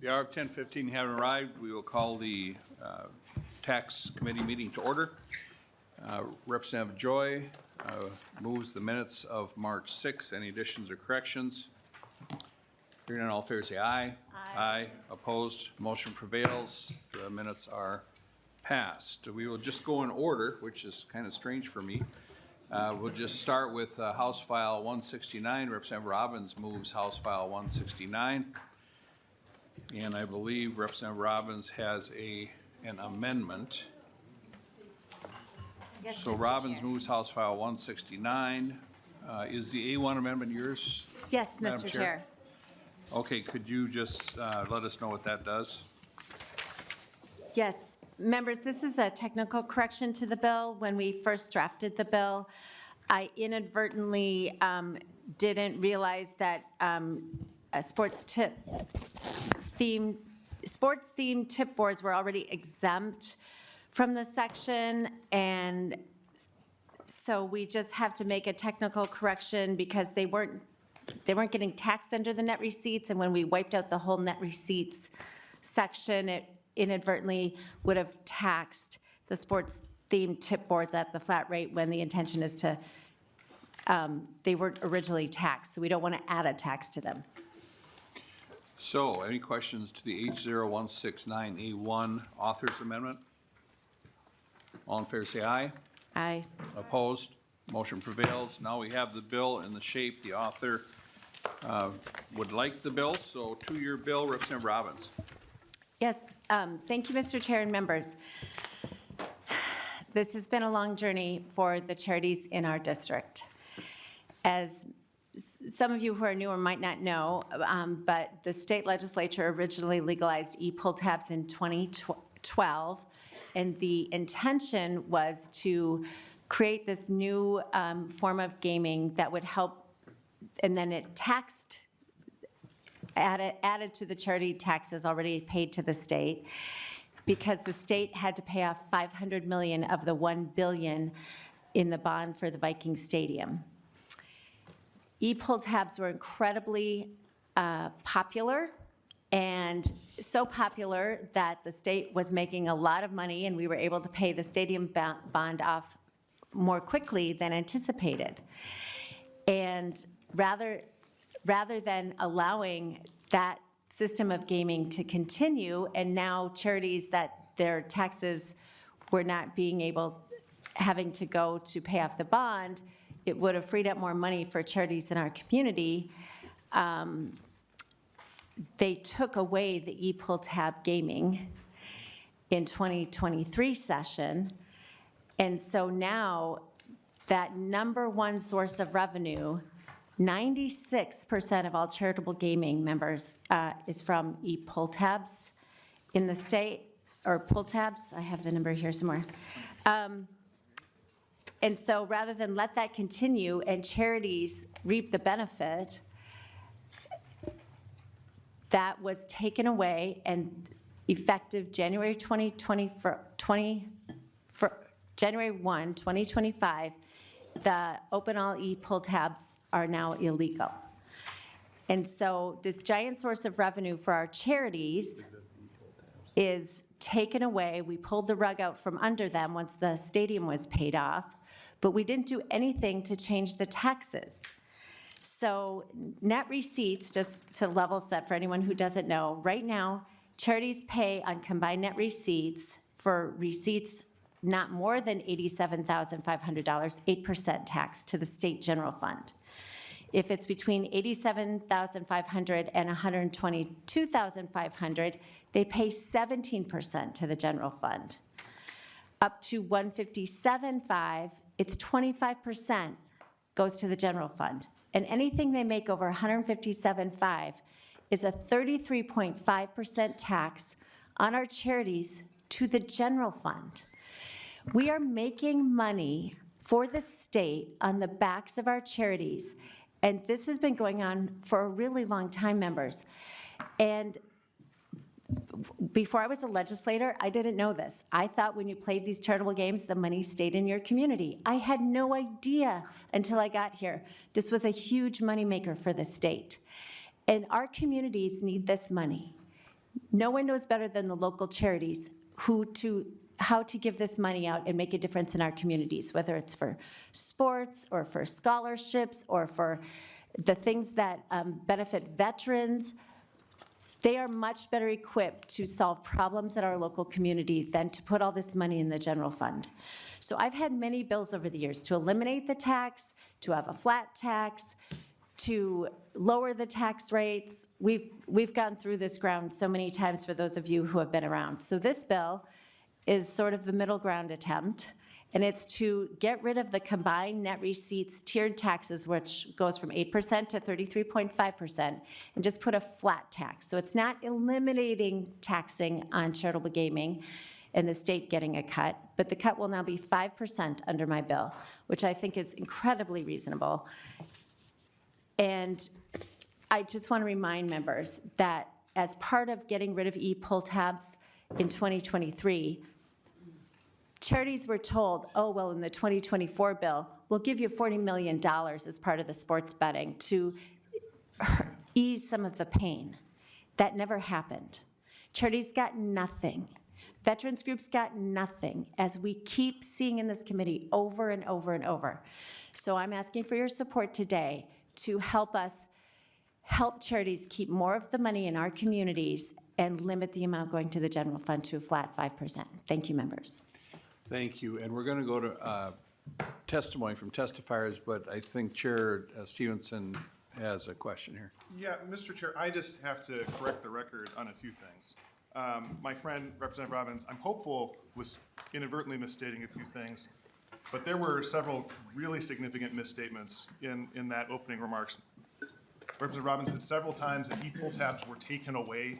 The hour of 10:15 having arrived, we will call the Tax Committee meeting to order. Representative Joy moves the minutes of March 6. Any additions or corrections? Hearing none, all fair say aye. Aye. Opposed? Motion prevails. The minutes are passed. We will just go in order, which is kind of strange for me. We'll just start with House File 169. Representative Robbins moves House File 169. And I believe Representative Robbins has an amendment. Yes, So Mr. Robbins Chair. moves House File 169. Is the A1 amendment yours? Yes, Madam Mr. Chair? Chair. Okay, could you just let us know what that does? Yes, members, this is a technical correction to the bill. When we first drafted the bill, I inadvertently didn't realize that sports-themed tip boards were already exempt from the section, and so we just have to make a technical correction because they weren't getting taxed under the net receipts, and when we wiped out the whole net receipts section, it inadvertently would have taxed the sports-themed tip boards at the flat rate when the intention is to, they weren't originally taxed, so we don't want to add a tax to them. So, any questions to the H0169A1 Authors Amendment? All in favor say aye. Aye. Opposed? Motion prevails. Now we have the bill in the shape the author would like the bill. So two-year bill, Representative Robbins. Yes, thank you, Mr. Chair and members. This has been a long journey for the charities in our district. As some of you who are newer might not know, but the state legislature originally legalized e-pull tabs in 2012, and the intention was to create this new form of gaming that would help, and then it taxed, added to the charity taxes already paid to the state, because the state had to pay off $500 million of the $1 billion in the bond for the Viking Stadium. E-pull tabs were incredibly popular, and so popular that the state was making a lot of money, and we were able to pay the stadium bond off more quickly than anticipated. And rather than allowing that system of gaming to continue, and now charities that their taxes were not having to go to pay off the bond, it would have freed up more money for charities in our community. They took away the e-pull tab gaming in 2023 session. And so now that number one source of revenue, 96% of all charitable gaming members is from e-pull tabs in the state, or pull tabs. I have the number here somewhere. And so rather than let that continue and charities reap the benefit, that was taken away, and effective January 1, 2025, the open all e-pull tabs are now illegal. And so this giant source of revenue for our charities is taken away. We pulled the rug out from under them once the stadium was paid off, but we didn't do anything to change the taxes. So net receipts, just to level set for anyone who doesn't know, right now, charities pay on combined net receipts for receipts not more than $87,500, 8% tax to the state general fund. If it's between $87,500 and $122,500, they pay 17% to the general fund. Up to $157,500, it's 25% goes to the general fund. And anything they make over $157,500 is a 33.5% tax on our charities to the general fund. We are making money for the state on the backs of our charities, and this has been going on for a really long time, members. And before I was a legislator, I didn't know this. I thought when you played these charitable games, the money stayed in your community. I had no idea until I got here. This was a huge moneymaker for the state. And our communities need this money. No one knows better than the local charities how to give this money out and make a difference in our communities, whether it's for sports or for scholarships or for the things that benefit veterans. They are much better equipped to solve problems in our local community than to put all this money in the general fund. So I've had many bills over the years to eliminate the tax, to have a flat tax, to lower the tax rates. We've gone through this ground so many times for those of you who have been around. So this bill is sort of the middle ground attempt, and it's to get rid of the combined net receipts tiered taxes, which goes from 8% to 33.5%, and just put a flat tax. So it's not eliminating taxing on charitable gaming and the state getting a cut, but the cut will now be 5% under my bill, which I think is incredibly reasonable. And I just want to remind members that as part of getting rid of e-pull tabs in 2023, charities were told, oh, well, in the 2024 bill, we'll give you $40 million as part of the sports betting to ease some of the pain. That never happened. Charities got nothing. Veterans groups got nothing, as we keep seeing in this committee over and over and over. So I'm asking for your support today to help us help charities keep more of the money in our communities and limit the amount going to the general fund to a flat 5%. Thank you, members. Thank you. And we're going to go to testimony from testifiers, but I think Chair Stevenson has a question here. Yeah, Mr. Chair, I just have to correct the record on a few things. My friend, Representative Robbins, I'm hopeful was inadvertently misstating a few things, but there were several really significant misstatements in that opening remarks. Representative Robbins said several times that e-pull tabs were taken away,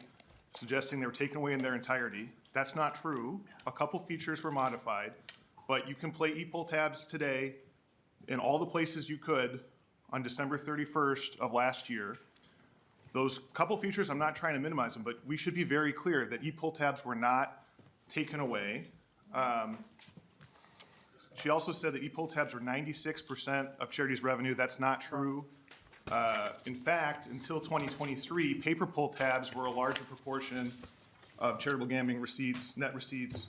suggesting they were taken away in their entirety. That's not true. A couple features were modified, but you can play e-pull tabs today in all the places you could on December 31st of last year. Those couple features, I'm not trying to minimize them, but we should be very clear that e-pull tabs were not taken away. She also said that e-pull tabs were 96% of charities' revenue. That's not true. In fact, until 2023, paper pull tabs were a larger proportion of charitable gambling receipts, net receipts,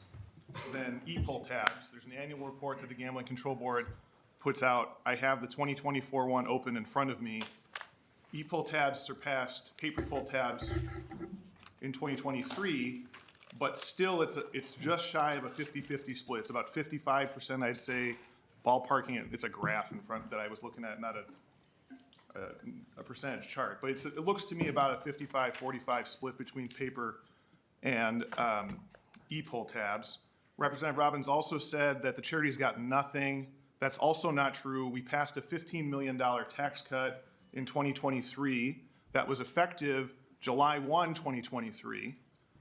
than e-pull tabs. There's an annual report that the Gambling Control Board puts out. I have the 2024 one open in front of me. E-pull tabs surpassed paper pull tabs in 2023, but still it's just shy of a 50-50 split. It's about 55%, I'd say, ballparking it. It's a graph in front that I was looking at, not a percentage chart, but it looks to me about a 55-45 split between paper and e-pull tabs. Representative Robbins also said that the charities got nothing. That's also not true. We passed a $15 million tax cut in 2023 that was effective July 1, 2023.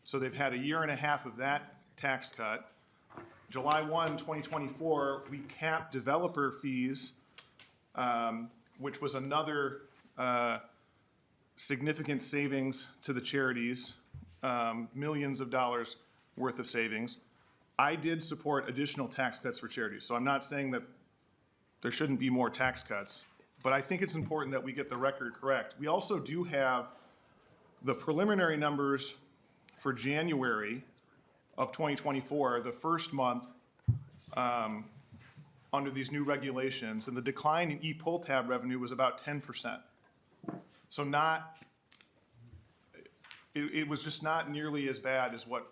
So they've had a year and a half of that tax cut. July 1, 2024, we capped developer fees, which was another significant savings to the charities, millions of dollars worth of savings. I did support additional tax cuts for charities, so I'm not saying that there shouldn't be more tax cuts, but I think it's important that we get the record correct. We also do have the preliminary numbers for January of 2024, the first month under these new regulations, and the decline in e-pull tab revenue was about 10%. So it was just not nearly as bad as what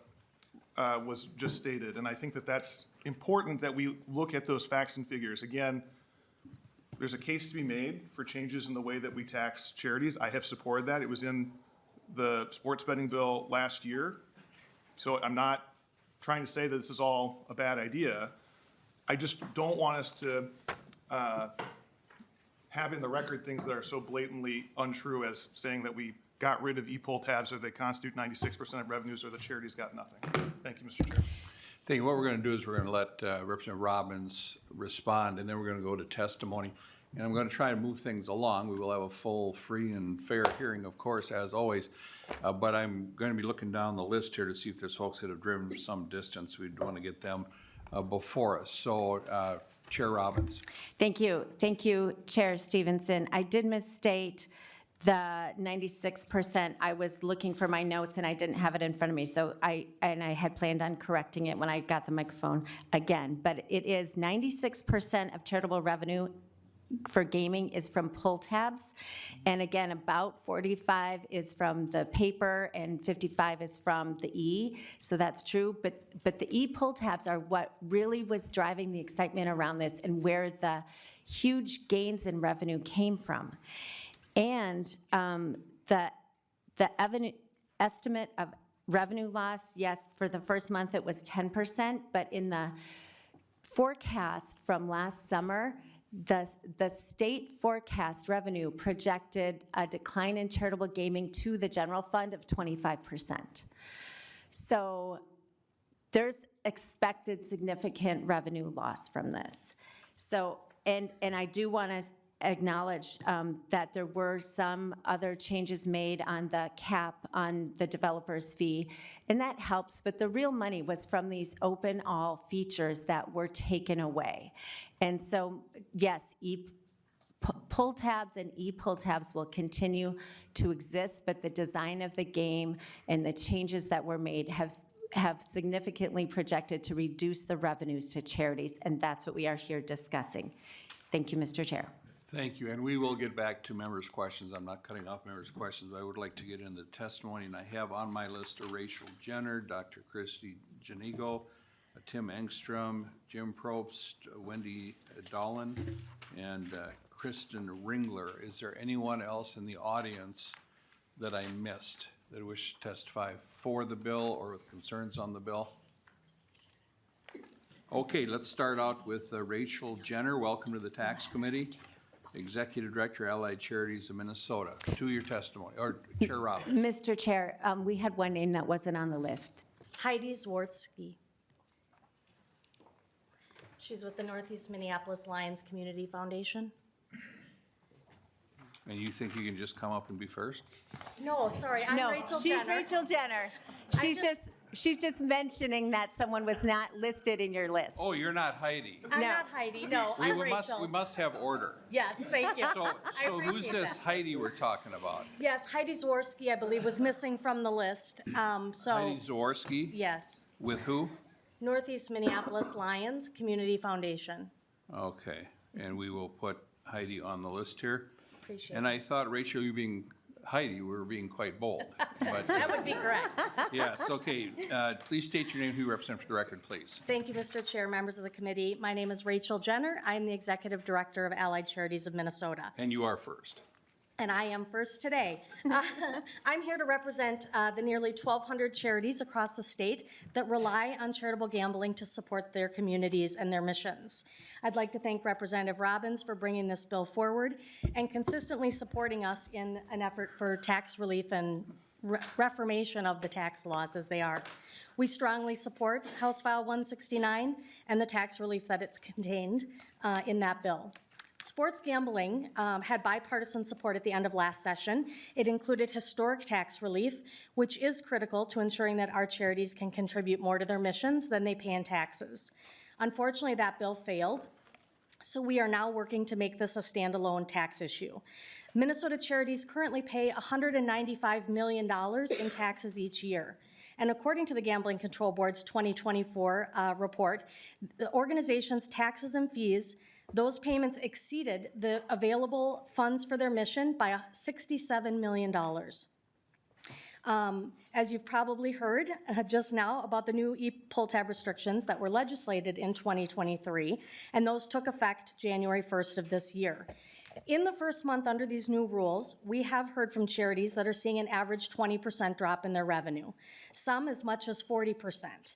was just stated, and I think that that's important that we look at those facts and figures. Again, there's a case to be made for changes in the way that we tax charities. I have supported that. It was in the sports betting bill last year. So I'm not trying to say that this is all a bad idea. I just don't want us to have in the record things that are so blatantly untrue as saying that we got rid of e-pull tabs or they constitute 96% of revenues or the charities got nothing. Thank you, Mr. Chair. Thank you. What we're going to do is we're going to let Representative Robbins respond, and then we're going to go to testimony. And I'm going to try to move things along. We will have a full, free, and fair hearing, of course, as always. But I'm going to be looking down the list here to see if there's folks that have driven some distance. We'd want to get them before us. So, Chair Robbins. Thank you. Thank you, Chair Stevenson. I did misstate The 96%, I was looking for my notes and I didn't have it in front of me, so I had planned on correcting it when I got the microphone again. But it is 96% of charitable revenue for gaming is from pull tabs. And again, about 45 is from the paper and 55 is from the E, so that's true. But the E pull tabs are what really was driving the excitement around this and where the huge gains in revenue came from. And the estimate of revenue loss, yes, for the first month it was 10%, but in the forecast from last summer, the state forecast revenue projected a decline in charitable gaming to the general fund of 25%. So there's expected significant revenue loss from this. So, and I do want to acknowledge that there were some other changes made on the cap on the developer's fee, and that helps, but the real money was from these open all features that were taken away. And so, yes, pull tabs and e-pull tabs will continue to exist, but the design of the game and the changes that were made have significantly projected to reduce the revenues to charities, and that's what we are here discussing. Thank you, Mr. Chair. Thank you, and we will get back to members' questions. I'm not cutting off members' questions, but I would like to get into testimony, and I have on my list Rachel Jenner, Dr. Christy Janigo, Tim Engstrom, Jim Probst, Wendy Dolan, and Kristen Ringler. Is there anyone else in the audience that I missed that wish to testify for the bill or with concerns on the bill? Okay, let's start out with Rachel Jenner. Welcome to the Tax Committee. Executive Director, Allied Charities of Minnesota. To your testimony, or Chair Robbins. Mr. Chair, we had one name that wasn't on the list. Heidi Zwartsky. She's with the Northeast Minneapolis Lions Community Foundation. And you think you can just come up and be first? No, sorry, I'm No, Rachel she's Jenner. Rachel Jenner. She's just mentioning that someone was not listed in your list. Oh, you're not Heidi. I'm No. not Heidi, no, I'm We Rachel. must have order. Yes, thank you. So I who's appreciate this that. Heidi we're talking about? Yes, Heidi Zwartsky, I believe, was missing from the list. Heidi Zwarski? Yes, With who? Northeast Minneapolis Lions Community Foundation. Okay, and we will put Heidi on the list here. Appreciate it. And I thought, Rachel, you being Heidi, we were being quite bold. But, That would be correct. yes, okay. Please state your name, who you represent for the record, please. Thank you, Mr. Chair, members of the committee. My name is Rachel Jenner. I'm the Executive Director of Allied Charities of Minnesota. And you are first. And I am first today. I'm here to represent the nearly 1,200 charities across the state that rely on charitable gambling to support their communities and their missions. I'd like to thank Representative Robbins for bringing this bill forward and consistently supporting us in an effort for tax relief and reformation of the tax laws as they are. We strongly support House File 169 and the tax relief that it's contained in that bill. Sports gambling had bipartisan support at the end of last session. It included historic tax relief, which is critical to ensuring that our charities can contribute more to their missions than they pay in taxes. Unfortunately, that bill failed, so we are now working to make this a standalone tax issue. Minnesota charities currently pay $195 million in taxes each year. And according to the Gambling Control Board's 2024 report, the organization's taxes and fees, those payments exceeded the available funds for their mission by $67 million. As you've probably heard just now about the new e-pull tab restrictions that were legislated in 2023, and those took effect January 1st of this year. In the first month under these new rules, we have heard from charities that are seeing an average 20% drop in their revenue, some as much as 40%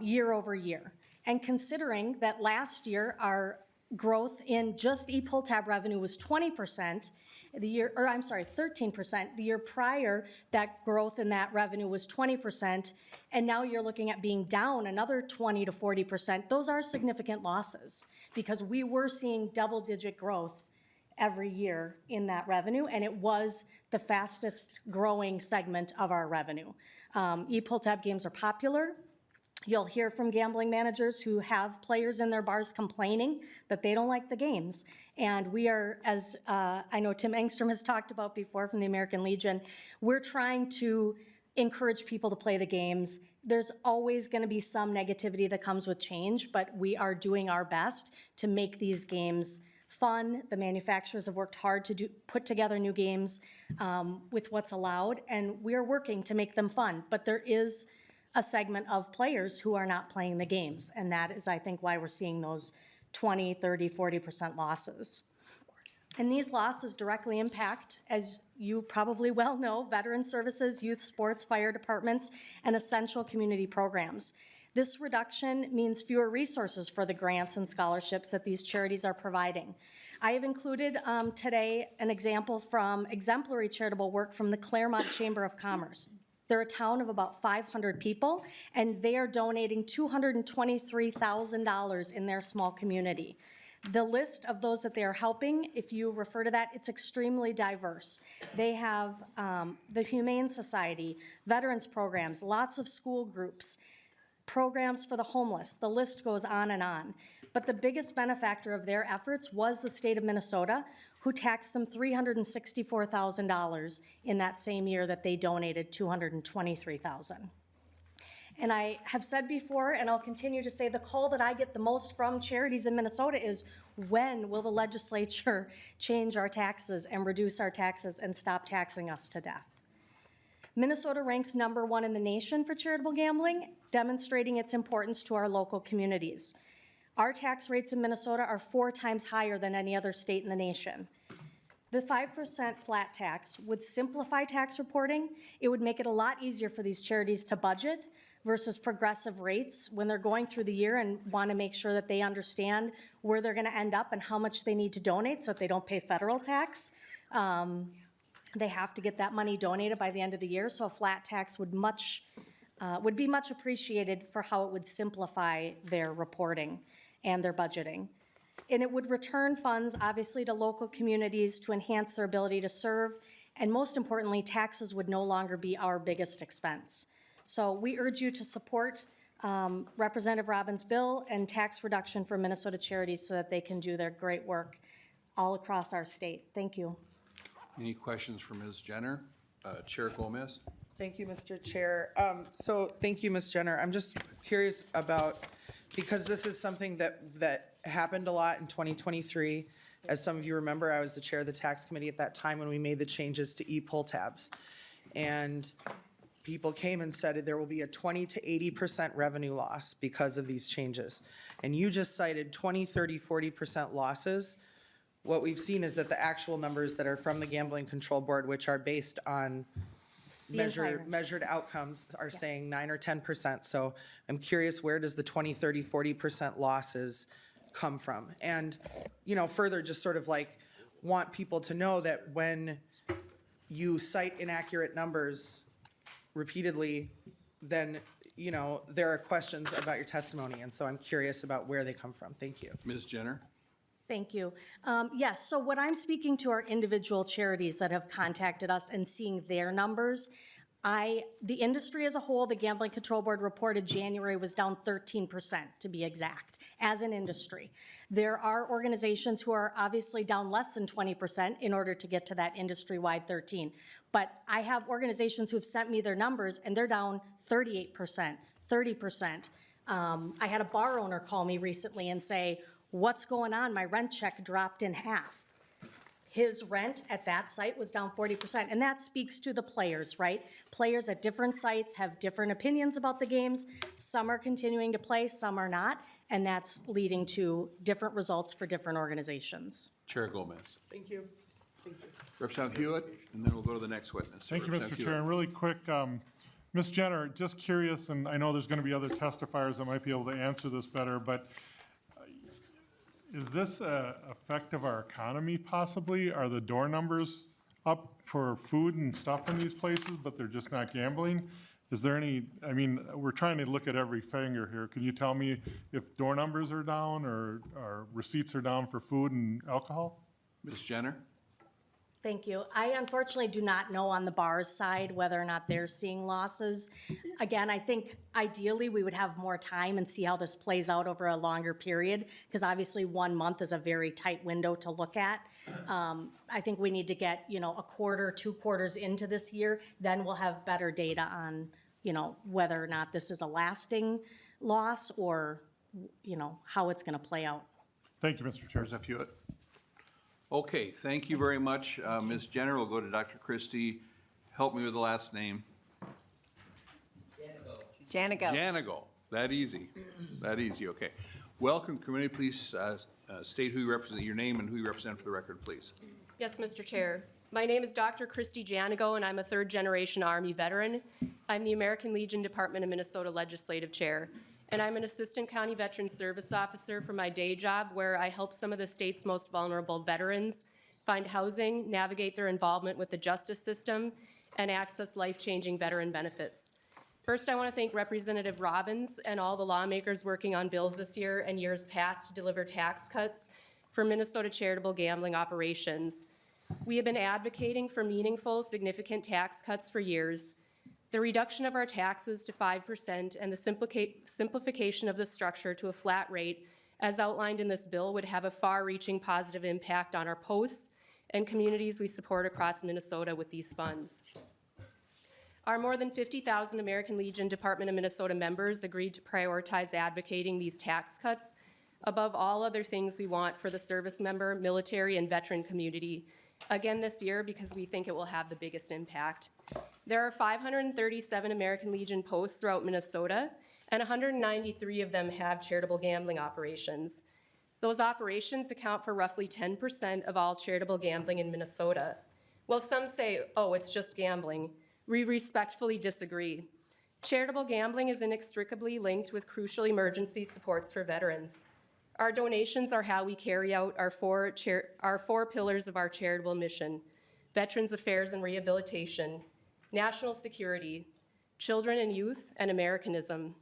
year over year. And considering that last year our growth in just e-pull tab revenue was 20%, 13%. The year prior, that growth in that revenue was 20%, and now you're looking at being down another 20 to 40%. Those are significant losses because we were seeing double-digit growth every year in that revenue, and it was the fastest growing segment of our revenue. E-pull tab games are popular. You'll hear from gambling managers who have players in their bars complaining that they don't like the games. And we are, as I know Tim Engstrom has talked about before from the American Legion, we're trying to encourage people to play the games. There's always going to be some negativity that comes with change, but we are doing our best to make these games fun. The manufacturers have worked hard to put together new games with what's allowed, and we are working to make them fun. But there is a segment of players who are not playing the games, and that is, I think, why we're seeing those 20, 30, 40% losses. And these losses directly impact, as you probably well know, veteran services, youth sports, fire departments, and essential community programs. This reduction means fewer resources for the grants and scholarships that these charities are providing. I have included today an example from exemplary charitable work from the Claremont Chamber of Commerce. They're a town of about 500 people, and they are donating $223,000 in their small community. The list of those that they are helping, if you refer to that, it's extremely diverse. They have the Humane Society, veterans programs, lots of school groups, programs for the homeless. The list goes on and on. But the biggest benefactor of their efforts was the state of Minnesota, who taxed them $364,000 in that same year that they donated $223,000. And I have said before, and I'll continue to say, the call that I get the most from charities in Minnesota is, when will the legislature change our taxes and reduce our taxes and stop taxing us to death? Minnesota ranks #1 in the nation for charitable gambling, demonstrating its importance to our local communities. Our tax rates in Minnesota are 4 times higher than any other state in the nation. The 5% flat tax would simplify tax reporting. It would make it a lot easier for these charities to budget versus progressive rates when they're going through the year and want to make sure that they understand where they're going to end up and how much they need to donate so that they don't pay federal tax. They have to get that money donated by the end of the year, so a flat tax would be much appreciated for how it would simplify their reporting and their budgeting. And it would return funds, obviously, to local communities to enhance their ability to serve, and most importantly, taxes would no longer be our biggest expense. So we urge you to support Representative Robbins' bill and tax reduction for Minnesota charities so that they can do their great work all across our state. Thank you. Any questions for Ms. Jenner? Chair Gomez? Thank you, Mr. Chair. So thank you, Ms. Jenner. I'm just curious about, because this is something that happened a lot in 2023. As some of you remember, I was the chair of the tax committee at that time when we made the changes to e-pull tabs. And people came and said there will be a 20 to 80% revenue loss because of these changes. And you just cited 20, 30, 40% losses. What we've seen is that the actual numbers that are from the Gambling Control Board, which are based on measured outcomes, are saying 9 or 10%. So I'm curious, where does the 20, 30, 40% losses come from? And, you know, further, just sort of like want people to know that when you cite inaccurate numbers repeatedly, then, you know, there are questions about your testimony. And so I'm curious about where they come from. Thank you. Ms. Jenner? Thank you. Yes, so what I'm speaking to are individual charities that have contacted us and seeing their numbers. The industry as a whole, the Gambling Control Board reported January was down 13%, to be exact, as an industry. There are organizations who are obviously down less than 20% in order to get to that industry-wide 13. But I have organizations who have sent me their numbers, and they're down 38%, 30%. I had a bar owner call me recently and say, "What's going on? My rent check dropped in half." His rent at that site was down 40%, and that speaks to the players, right? Players at different sites have different opinions about the games. Some are continuing to play, some are not, and that's leading to different results for different organizations. Chair Gomez? Thank you. Thank you. Representative Hewitt, and then we'll go to the next witness. Thank you, Mr. Representative Chair. Hewitt. And really quick, Ms. Jenner, just curious, and I know there's going to be other testifiers that might be able to answer this better, but is this an effect of our economy possibly? Are the door numbers up for food and stuff in these places, but they're just not gambling? Is there any, I mean, we're trying to look at every finger here. Can you tell me if door numbers are down or receipts are down for food and alcohol? Ms. Jenner? Thank you. I unfortunately do not know on the bars side whether or not they're seeing losses. Again, I think ideally we would have more time and see how this plays out over a longer period, because obviously 1 month is a very tight window to look at. I think we need to get, a quarter, 2 quarters into this year, then we'll have better data on, whether or not this is a lasting loss or, how it's gonna play out. Thank you, Mr. Chair. Representative Hewitt. Okay, thank you very much. Ms. Jenner, we'll go to Dr. Christie. Help me with the last name. Janigo. Janigo. That easy. That easy, okay. Welcome, committee. Please state who you represent, your name and who you represent for the record, please. Yes, Mr. Chair. My name is Dr. Christy Janigo, and I'm a third-generation Army veteran. I'm the American Legion Department of Minnesota Legislative Chair, and I'm an Assistant County Veteran Service Officer for my day job, where I help some of the state's most vulnerable veterans find housing, navigate their involvement with the justice system, and access life-changing veteran benefits. First, I want to thank Representative Robbins and all the lawmakers working on bills this year and years past to deliver tax cuts for Minnesota charitable gambling operations. We have been advocating for meaningful, significant tax cuts for years. The reduction of our taxes to 5% and the simplification of the structure to a flat rate, as outlined in this bill, would have a far-reaching positive impact on our posts and communities we support across Minnesota with these funds. Our more than 50,000 American Legion Department of Minnesota members agreed to prioritize advocating these tax cuts above all other things we want for the service member, military, and veteran community, again this year because we think it will have the biggest impact. There are 537 American Legion posts throughout Minnesota, and 193 of them have charitable gambling operations. Those operations account for roughly 10% of all charitable gambling in Minnesota. While some say, oh, it's just gambling, we respectfully disagree. Charitable gambling is inextricably linked with crucial emergency supports for veterans. Our donations are how we carry out our four pillars of our charitable mission: Veterans Affairs and Rehabilitation, National Security, Children and Youth, and Americanism.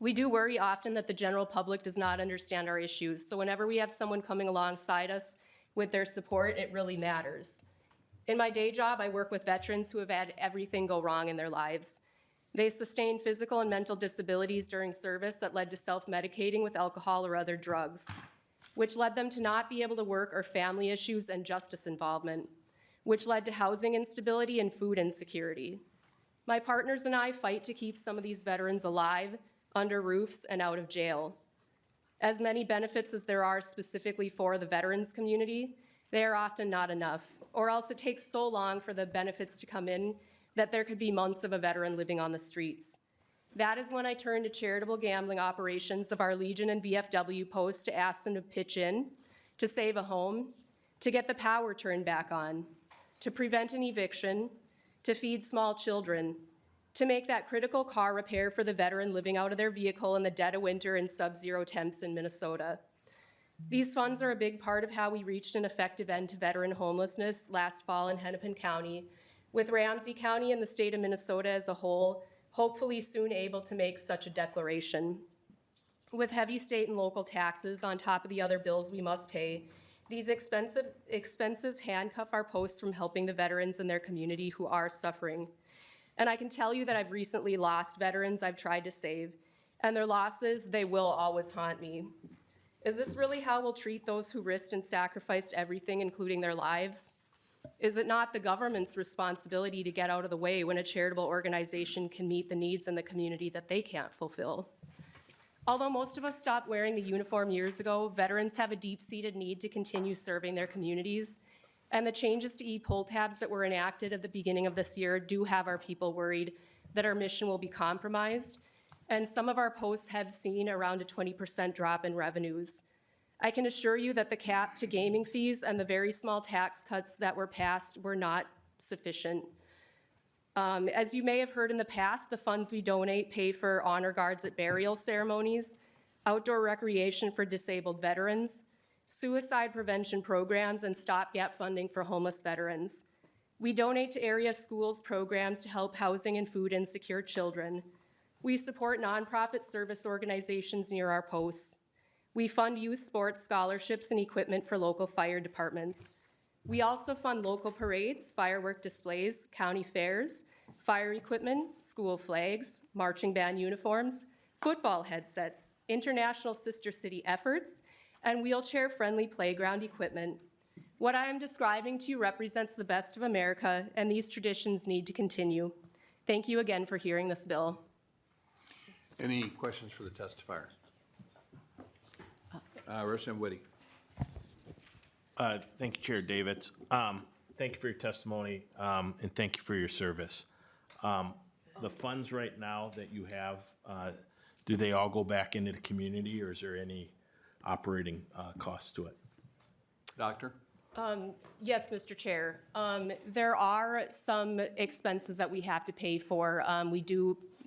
We do worry often that the general public does not understand our issues, so whenever we have someone coming alongside us with their support, it really matters. In my day job, I work with veterans who have had everything go wrong in their lives. They sustained physical and mental disabilities during service that led to self-medicating with alcohol or other drugs, which led them to not be able to work, or family issues and justice involvement, which led to housing instability and food insecurity. My partners and I fight to keep some of these veterans alive, under roofs, and out of jail. As many benefits as there are specifically for the veterans community, they are often not enough, or else it takes so long for the benefits to come in that there could be months of a veteran living on the streets. That is when I turn to charitable gambling operations of our Legion and VFW posts to ask them to pitch in, to save a home, to get the power turned back on, to prevent an eviction, to feed small children, to make that critical car repair for the veteran living out of their vehicle in the dead of winter in sub-zero temps in Minnesota. These funds are a big part of how we reached an effective end to veteran homelessness last fall in Hennepin County, with Ramsey County and the state of Minnesota as a whole hopefully soon able to make such a declaration. With heavy state and local taxes on top of the other bills we must pay, these expenses handcuff our posts from helping the veterans in their community who are suffering. And I can tell you that I've recently lost veterans I've tried to save, and their losses, they will always haunt me. Is this really how we'll treat those who risked and sacrificed everything, including their lives? Is it not the government's responsibility to get out of the way when a charitable organization can meet the needs in the community that they can't fulfill? Although most of us stopped wearing the uniform years ago, veterans have a deep-seated need to continue serving their communities, and the changes to e-poll tabs that were enacted at the beginning of this year do have our people worried that our mission will be compromised, and some of our posts have seen around a 20% drop in revenues. I can assure you that the cap to gaming fees and the very small tax cuts that were passed were not sufficient. As you may have heard in the past, the funds we donate pay for honor guards at burial ceremonies, outdoor recreation for disabled veterans, suicide prevention programs, and stopgap funding for homeless veterans. We donate to area schools programs to help housing and food insecure children. We support nonprofit service organizations near our posts. We fund youth sports scholarships and equipment for local fire departments. We also fund local parades, firework displays, county fairs, fire equipment, school flags, marching band uniforms, football headsets, international sister city efforts, and wheelchair-friendly playground equipment. What I am describing to you represents the best of America, and these traditions need to continue. Thank you again for hearing this bill. Any questions for the testifier? Representative Whitty. Thank you, Chair Davids. Thank you for your testimony, and thank you for your service. The funds right now that you have, do they all go back into the community, or is there any operating cost to it? Doctor? Yes, Mr. Chair. There are some expenses that we have to pay for.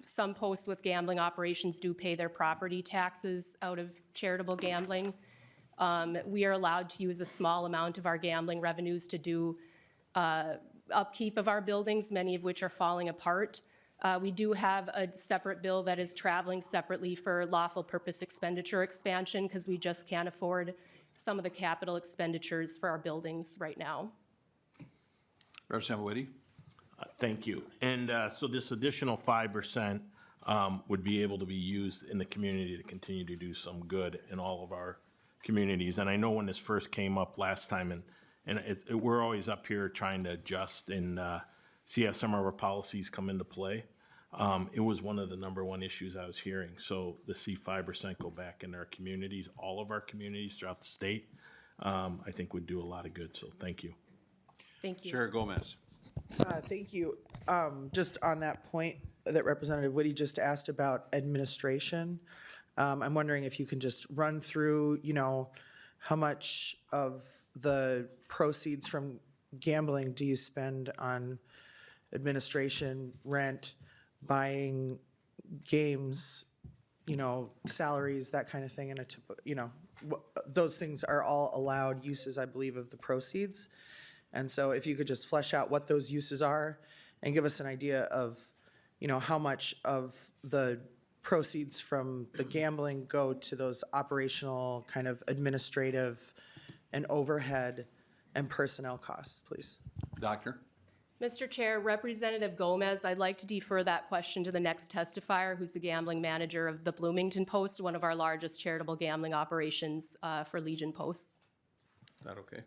Some posts with gambling operations do pay their property taxes out of charitable gambling. We are allowed to use a small amount of our gambling revenues to do upkeep of our buildings, many of which are falling apart. We do have a separate bill that is traveling separately for lawful purpose expenditure expansion because we just can't afford some of the capital expenditures for our buildings right now. Representative Whitty? Thank you. And so this additional 5% would be able to be used in the community to continue to do some good in all of our communities. And I know when this first came up last time, we're always up here trying to adjust and see how some of our policies come into play. It was one of the #1 issues I was hearing. So to see 5% go back in our communities, all of our communities throughout the state, I think would do a lot of good. So thank you. Thank you. Chair Gomez. Thank you. Just on that point that Representative Whitty just asked about administration, I'm wondering if you can just run through, how much of the proceeds from gambling do you spend on administration, rent, buying games, salaries, that kind of thing, and those things are all allowed uses, I believe, of the proceeds. And so if you could just flesh out what those uses are and give us an idea of, how much of the proceeds from the gambling go to those operational, kind of administrative and overhead and personnel costs, please. Doctor? Mr. Chair, Representative Gomez, I'd like to defer that question to the next testifier, who's the gambling manager of the Bloomington Post, one of our largest charitable gambling operations for Legion Posts. Is that okay?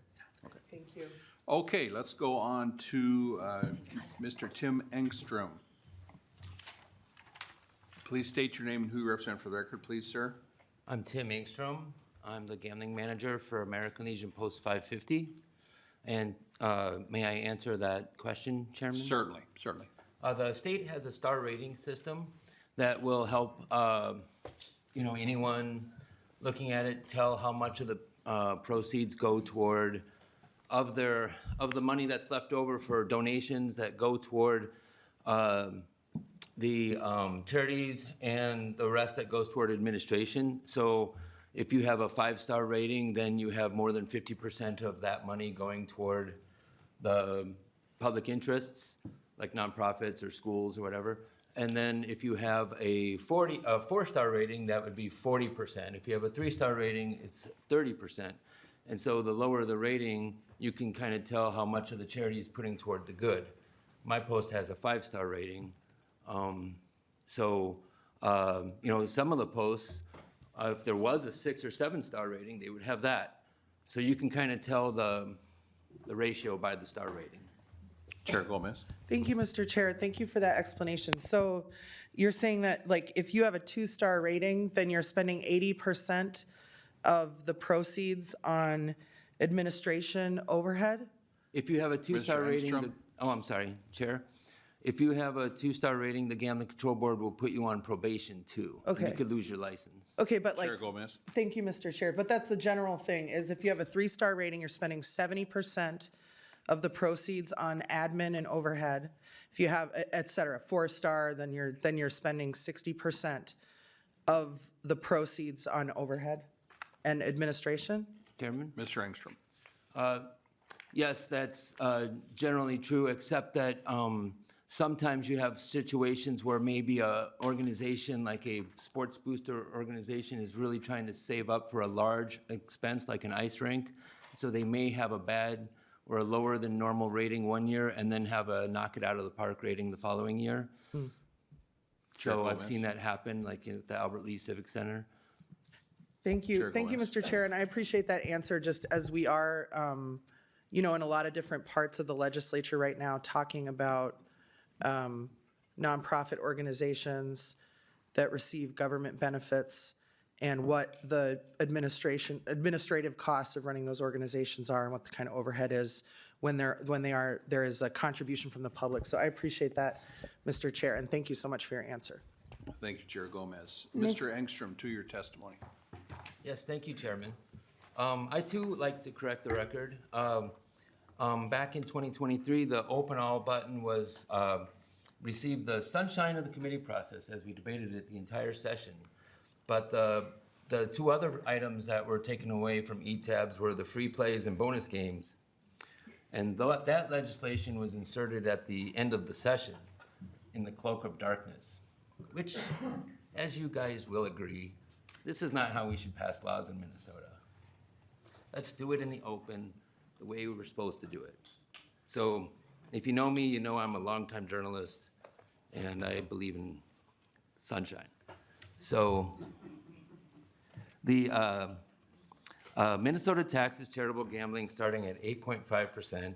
Okay. Thank you. Okay, let's go on to Mr. Tim Engstrom. Please state your name and who you represent for the record, please, sir. I'm Tim Engstrom. I'm the gambling manager for American Legion Post 550. And may I answer that question, Chairman? Certainly, certainly. The state has a star rating system that will help, anyone looking at it tell how much of the proceeds go toward of the money that's left over for donations that go toward the charities and the rest that goes toward administration. So if you have a 5-star rating, then you have more than 50% of that money going toward the public interests, like nonprofits or schools or whatever. And then if you have a 4-star rating, that would be 40%. If you have a 3-star rating, it's 30%. And so the lower the rating, you can kind of tell how much of the charity is putting toward the good. My post has a 5-star rating. Some of the posts, if there was a 6 or 7-star rating, they would have that. So you can kind of tell the ratio by the star rating. Chair Gomez. Thank you, Mr. Chair. Thank you for that explanation. So you're saying that, if you have a 2-star rating, then you're spending 80% of the proceeds on administration overhead? If you have a 2-star Mr. rating, Engstrom? I'm sorry, Chair. If you have a 2-star rating, the Gambling Control Board will put you on probation too. And Okay. you could lose your license. Okay, but Chair Gomez. thank you, Mr. Chair, but that's the general thing, is if you have a 3-star rating, you're spending 70% of the proceeds on admin and overhead. If you have, et cetera, 4-star, then you're spending 60% of the proceeds on overhead and administration? Chairman? Mr. Engstrom. Yes, that's generally true, except that sometimes you have situations where maybe a organization like a sports booster organization is really trying to save up for a large expense like an ice rink. So they may have a bad or a lower than normal rating one year and then have a knock it out of the park rating the following year. So I've seen that happen, like at the Albert Lee Civic Center. Thank you. Chair Thank you, Gomez. Mr. Chair, and I appreciate that answer, just as we are, you know, in a lot of different parts of the legislature right now, talking about nonprofit organizations that receive government benefits and what the administrative costs of running those organizations are and what the kind of overhead is when there is a contribution from the public. So I appreciate that, Mr. Chair, and thank you so much for your answer. Thank you, Chair Gomez. Ms. Mr. Engstrom, to your testimony. Yes, thank you, Chairman. I too like to correct the record. Back in 2023, the open all button was, received the sunshine of the committee process as we debated it the entire session. But the two other items that were taken away from ETABs were the free plays and bonus games. And that legislation was inserted at the end of the session in the cloak of darkness, which, as you guys will agree, this is not how we should pass laws in Minnesota. Let's do it in the open, the way we were supposed to do it. So if you know me, you know I'm a longtime journalist, and I believe in sunshine. So the Minnesota taxes charitable gambling starting at 8.5%,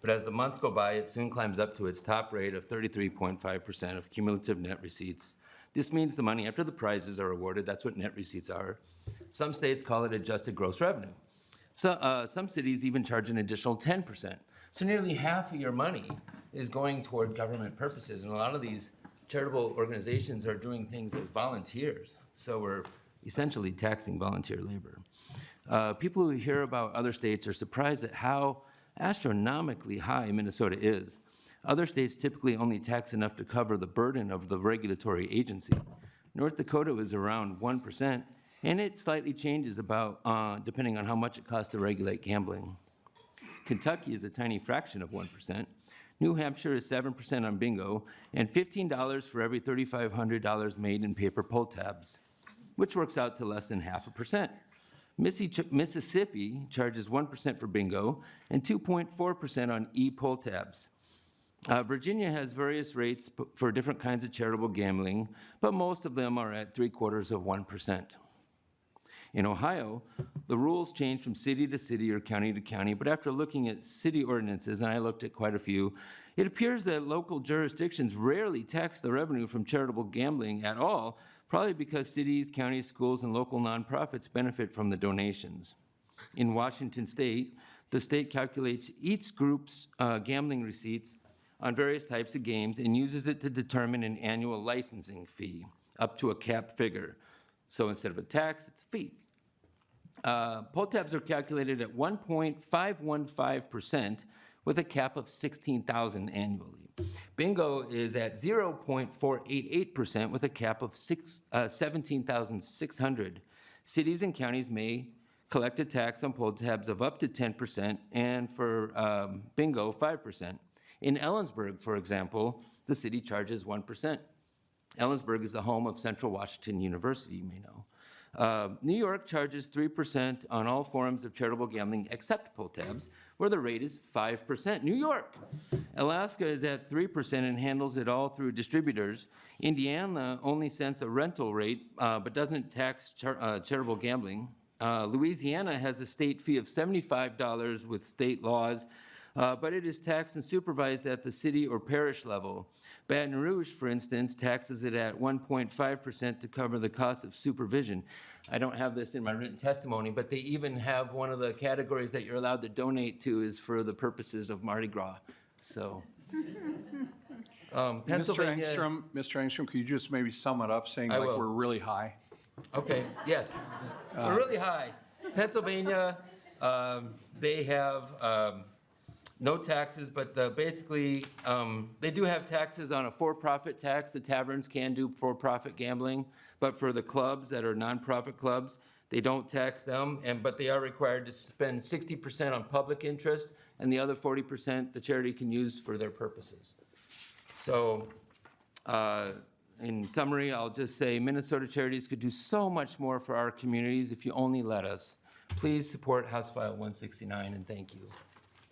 but as the months go by, it soon climbs up to its top rate of 33.5% of cumulative net receipts. This means the money after the prizes are awarded, that's what net receipts are. Some states call it adjusted gross revenue. So, some cities even charge an additional 10%. So nearly half of your money is going toward government purposes, and a lot of these charitable organizations are doing things as volunteers. So we're essentially taxing volunteer labor. People who hear about other states are surprised at how astronomically high Minnesota is. Other states typically only tax enough to cover the burden of the regulatory agency. North Dakota is around 1%, and it slightly changes about depending on how much it costs to regulate gambling. Kentucky is a tiny fraction of 1%. New Hampshire is 7% on bingo, and $15 for every $3,500 made in paper pull tabs, which works out to less than 0.5%. Mississippi charges 1% for bingo and 2.4% on e-pull tabs. Virginia has various rates for different kinds of charitable gambling, but most of them are at 0.75%. In Ohio, the rules change from city to city or county to county, but after looking at city ordinances, and I looked at quite a few, it appears that local jurisdictions rarely tax the revenue from charitable gambling at all, probably because cities, counties, schools, and local nonprofits benefit from the donations. In Washington state, the state calculates each group's gambling receipts on various types of games and uses it to determine an annual licensing fee up to a cap figure. So instead of a tax, it's a fee. Pull tabs are calculated at 1.515% with a cap of $16,000 annually. Bingo is at 0.488% with a cap of $17,600. Cities and counties may collect a tax on pull tabs of up to 10%, and for bingo, 5%. In Ellensburg, for example, the city charges 1%. Ellensburg is the home of Central Washington University, you may know. New York charges 3% on all forms of charitable gambling except pull tabs, where the rate is 5%. New York! Alaska is at 3% and handles it all through distributors. Indiana only sends a rental rate, but doesn't tax charitable gambling. Louisiana has a state fee of $75 with state laws, but it is taxed and supervised at the city or parish level. Baton Rouge, for instance, taxes it at 1.5% to cover the cost of supervision. I don't have this in my written testimony, but they even have one of the categories that you're allowed to donate to is for the purposes of Mardi Gras. So, Pennsylvania. Mr. Engstrom, could you just maybe sum it up, saying I like will. we're really high? Okay, yes. We're really high. Pennsylvania, they have no taxes, but basically, they do have taxes on a for-profit tax. The taverns can do for-profit gambling, but for the clubs that are nonprofit clubs, they don't tax them, but they are required to spend 60% on public interest, and the other 40% the charity can use for their purposes. So, in summary, I'll just say Minnesota Charities could do so much more for our communities if you only let us. Please support House File 169, and thank you.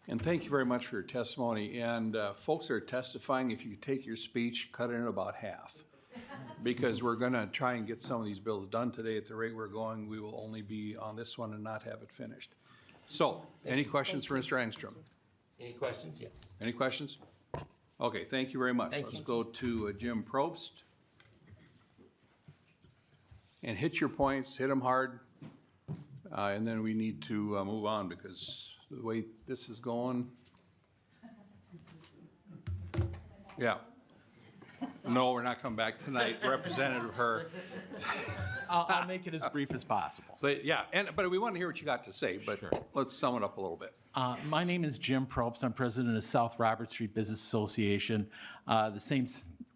And thank you very much for your testimony. And folks that are testifying, if you could take your speech, cut it in about half. Because we're going to try and get some of these bills done today. At the rate we're going, we will only be on this one and not have it finished. So, any questions for Mr. Engstrom? Any questions? Yes. Any questions? Okay, thank you very much. Thank Let's you. go to Jim Probst. And hit your points, hit them hard, and then we need to move on because the way this is going. Yeah. No, we're not coming back tonight. Representative Herr. I'll make it as brief as possible. But yeah, but we want to hear what you got to say, but let's sum it up a little bit. My name is Jim Probst. I'm president of South Robert Street Business Association, the same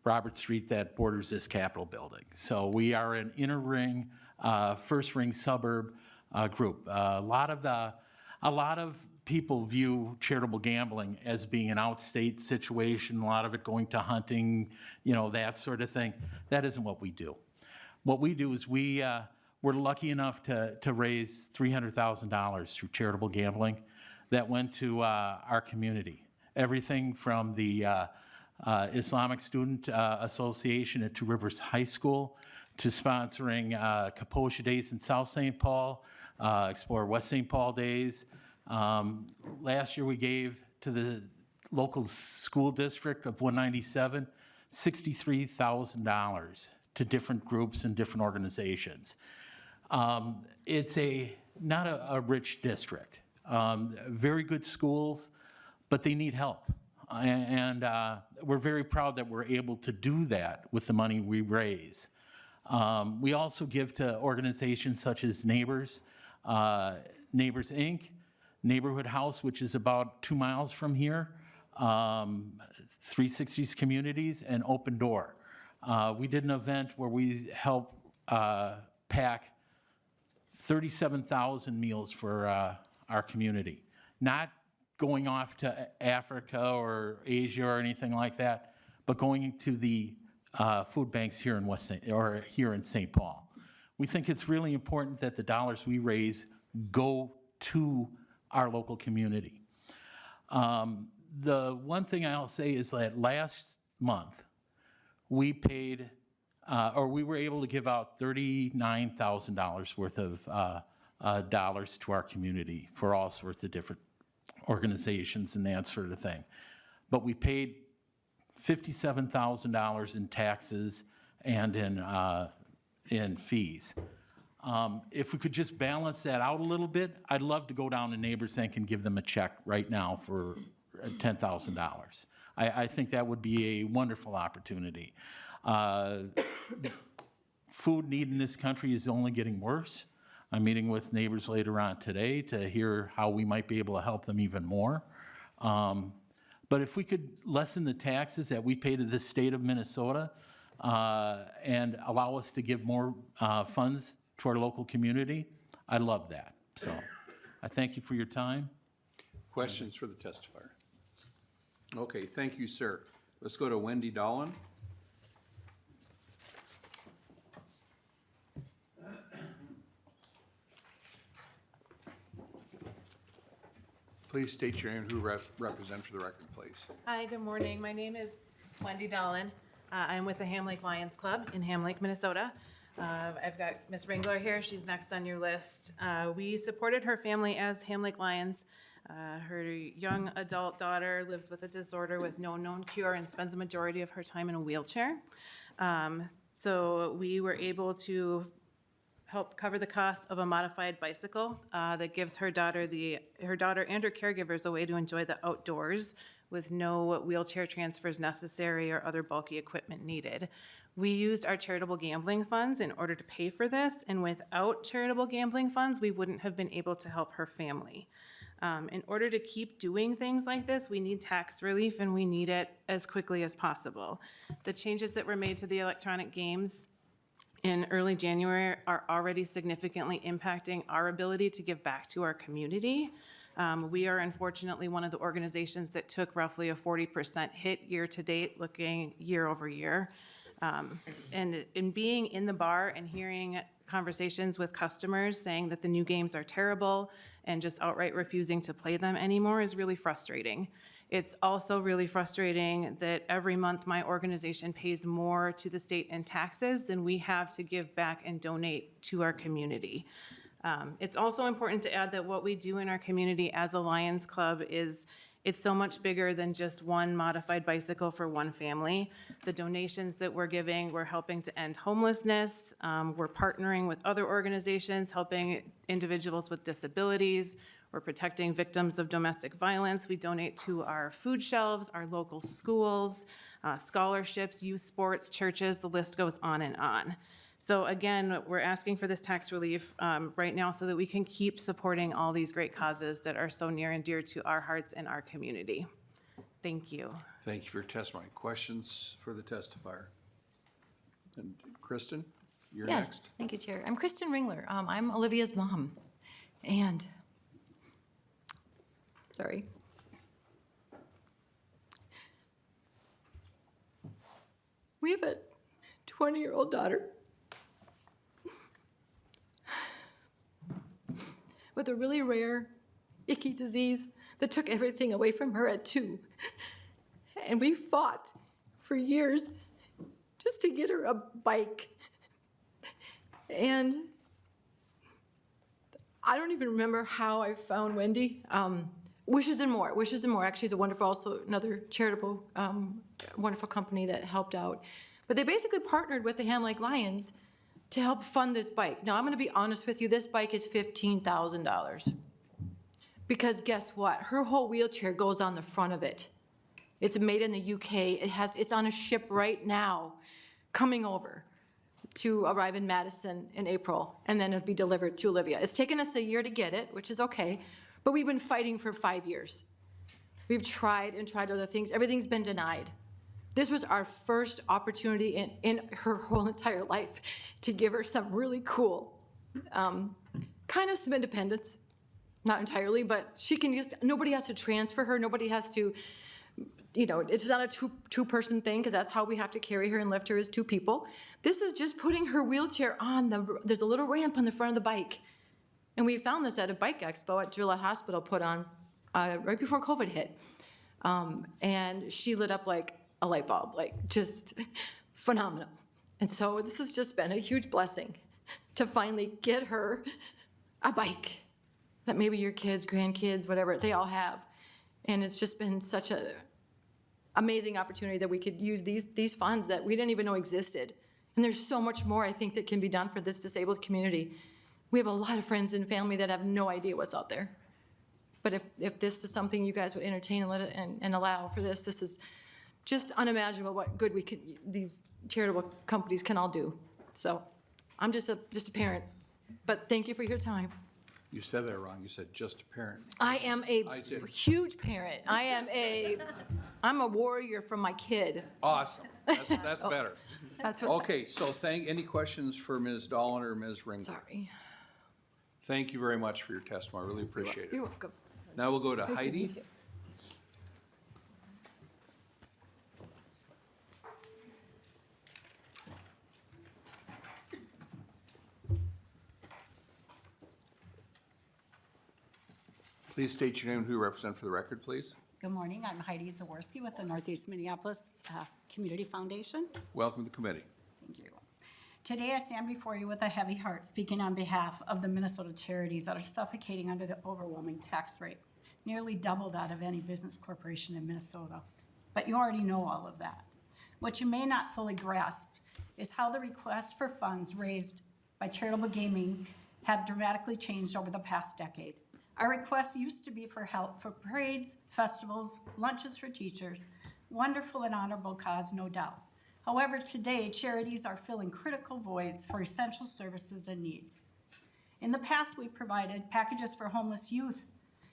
Robert Street that borders this Capitol building. So we are an inner ring, first ring suburb group. A lot of people view charitable gambling as being an outstate situation, a lot of it going to hunting, that sort of thing. That isn't what we do. What we do is we're lucky enough to raise $300,000 through charitable gambling that went to our community. Everything from the Islamic Student Association at Two Rivers High School to sponsoring Kaposha Days in South St. Paul, Explore West St. Paul Days. Last year we gave to the local school district of 197 $63,000 to different groups and different organizations. It's not a rich district. Very good schools, but they need help. And we're very proud that we're able to do that with the money we raise. We also give to organizations such as Neighbors, Neighbors Inc., Neighborhood House, which is about 2 miles from here, 360s Communities, and Open Door. We did an event where we helped pack 37,000 meals for our community. Not going off to Africa or Asia or anything like that, but going to the food banks here in here in St. Paul. We think it's really important that the dollars we raise go to our local community. The one thing I'll say is that last month, we paid, we were able to give out $39,000 worth of dollars to our community for all sorts of different organizations and that sort of thing. But we paid $57,000 in taxes and in fees. If we could just balance that out a little bit, I'd love to go down to Neighbors Inc. and give them a check right now for $10,000. I think that would be a wonderful opportunity. Food need in this country is only getting worse. I'm meeting with neighbors later on today to hear how we might be able to help them even more. But if we could lessen the taxes that we pay to the state of Minnesota and allow us to give more funds to our local community, I'd love that. So I thank you for your time. Questions for the testifier? Okay, thank you, sir. Let's go to Wendy Dolan. Please state your name and who represent for the record, please. Hi, good morning. My name is Wendy Dolan. I'm with the Ham Lake Lions Club in Ham Lake, Minnesota. I've got Ms. Ringler here. She's next on your list. We supported her family as Ham Lake Lions. Her young adult daughter lives with a disorder with no known cure and spends the majority of her time in a wheelchair. So we were able to help cover the cost of a modified bicycle that gives her daughter and her caregivers a way to enjoy the outdoors with no wheelchair transfers necessary or other bulky equipment needed. We used our charitable gambling funds in order to pay for this, and without charitable gambling funds, we wouldn't have been able to help her family. In order to keep doing things like this, we need tax relief, and we need it as quickly as possible. The changes that were made to the electronic games in early January are already significantly impacting our ability to give back to our community. We are unfortunately one of the organizations that took roughly a 40% hit year to date, looking year over year. And in being in the bar and hearing conversations with customers saying that the new games are terrible and just outright refusing to play them anymore is really frustrating. It's also really frustrating that every month my organization pays more to the state in taxes than we have to give back and donate to our community. It's also important to add that what we do in our community as a Lions Club it's so much bigger than just one modified bicycle for one family. The donations that we're giving, we're helping to end homelessness. We're partnering with other organizations, helping individuals with disabilities. We're protecting victims of domestic violence. We donate to our food shelves, our local schools, scholarships, youth sports, churches, the list goes on and on. So again, we're asking for this tax relief right now so that we can keep supporting all these great causes that are so near and dear to our hearts and our community. Thank you. Thank you for your testimony. Questions for the testifier? And Kristen, you're Yes, next. thank you, Chair. I'm Kristen Ringler. I'm Olivia's mom. And, sorry. We have a 20-year-old daughter with a really rare, icky disease that took everything away from her at 2. And we fought for years just to get her a bike. And I don't even remember how I found Wendy. Wishes and More. Wishes and More actually is a wonderful, also another charitable, wonderful company that helped out. But they basically partnered with the Ham Lake Lions to help fund this bike. Now, I'm gonna be honest with you, this bike is $15,000. Because guess what? Her whole wheelchair goes on the front of it. It's made in the UK. It's on a ship right now, coming over to arrive in Madison in April, and then it'll be delivered to Olivia. It's taken us a year to get it, which is okay, but we've been fighting for 5 years. We've tried and tried other things. Everything's been denied. This was our first opportunity in her whole entire life to give her some really cool, kind of some independence. Not entirely, but she can just, nobody has to transfer her, nobody has to, it's not a two-person thing, because that's how we have to carry her and lift her as 2 people. This is just putting her wheelchair on there's a little ramp on the front of the bike. And we found this at a bike expo at Gillette Hospital put on right before COVID hit. And she lit up like a light bulb, like just phenomenal. And so this has just been a huge blessing to finally get her a bike that maybe your kids, grandkids, whatever, they all have. And it's just been such an amazing opportunity that we could use these funds that we didn't even know existed. And there's so much more, I think, that can be done for this disabled community. We have a lot of friends and family that have no idea what's out there. But if this is something you guys would entertain and let it and allow for this is just unimaginable what good these charitable companies can all do. So I'm just a parent, but thank you for your time. You said that wrong. You said just a parent. I am a I did. huge parent. I'm a warrior from my kid. Awesome. That's better. That's what. Okay, so any questions for Ms. Dolan or Ms. Ringler? Sorry. Thank you very much for your testimony. I really appreciate You're it. welcome. Now we'll go to Nice to Heidi. meet you. Please state your name and who you represent for the record, please. Good morning, I'm Heidi Zaworski with the Northeast Minneapolis Community Foundation. Welcome to the committee. Thank you. Today I stand before you with a heavy heart, speaking on behalf of the Minnesota charities that are suffocating under the overwhelming tax rate, nearly double that of any business corporation in Minnesota. But you already know all of that. What you may not fully grasp is how the requests for funds raised by charitable gaming have dramatically changed over the past decade. Our requests used to be for help for parades, festivals, lunches for teachers, wonderful and honorable cause, no doubt. However, today, charities are filling critical voids for essential services and needs. In the past, we provided packages for homeless youth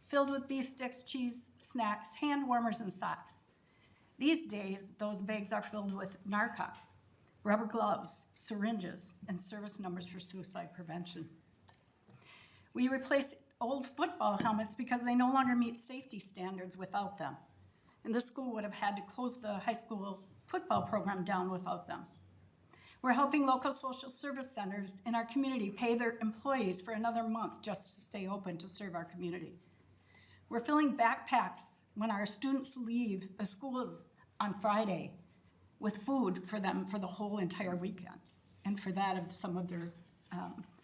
filled with beef sticks, cheese, snacks, hand warmers, and socks. These days, those bags are filled with Narcan, rubber gloves, syringes, and service numbers for suicide prevention. We replace old football helmets because they no longer meet safety standards without them. And the school would have had to close the high school football program down without them. We're helping local social service centers in our community pay their employees for another month just to stay open to serve our community. We're filling backpacks when our students leave the schools on Friday with food for them for the whole entire weekend and for that of some of their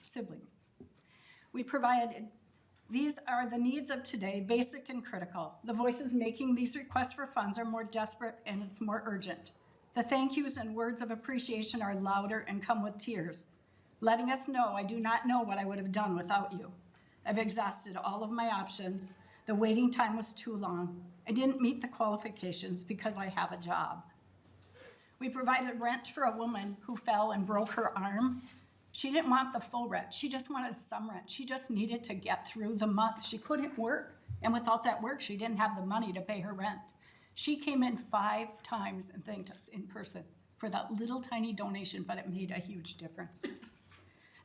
siblings. We provided, these are the needs of today, basic and critical. The voices making these requests for funds are more desperate and it's more urgent. The thank yous and words of appreciation are louder and come with tears, letting us know I do not know what I would have done without you. I've exhausted all of my options. The waiting time was too long. I didn't meet the qualifications because I have a job. We provided rent for a woman who fell and broke her arm. She didn't want the full rent. She just wanted some rent. She just needed to get through the month. She couldn't work, and without that work, she didn't have the money to pay her rent. She came in 5 times and thanked us in person for that little tiny donation, but it made a huge difference.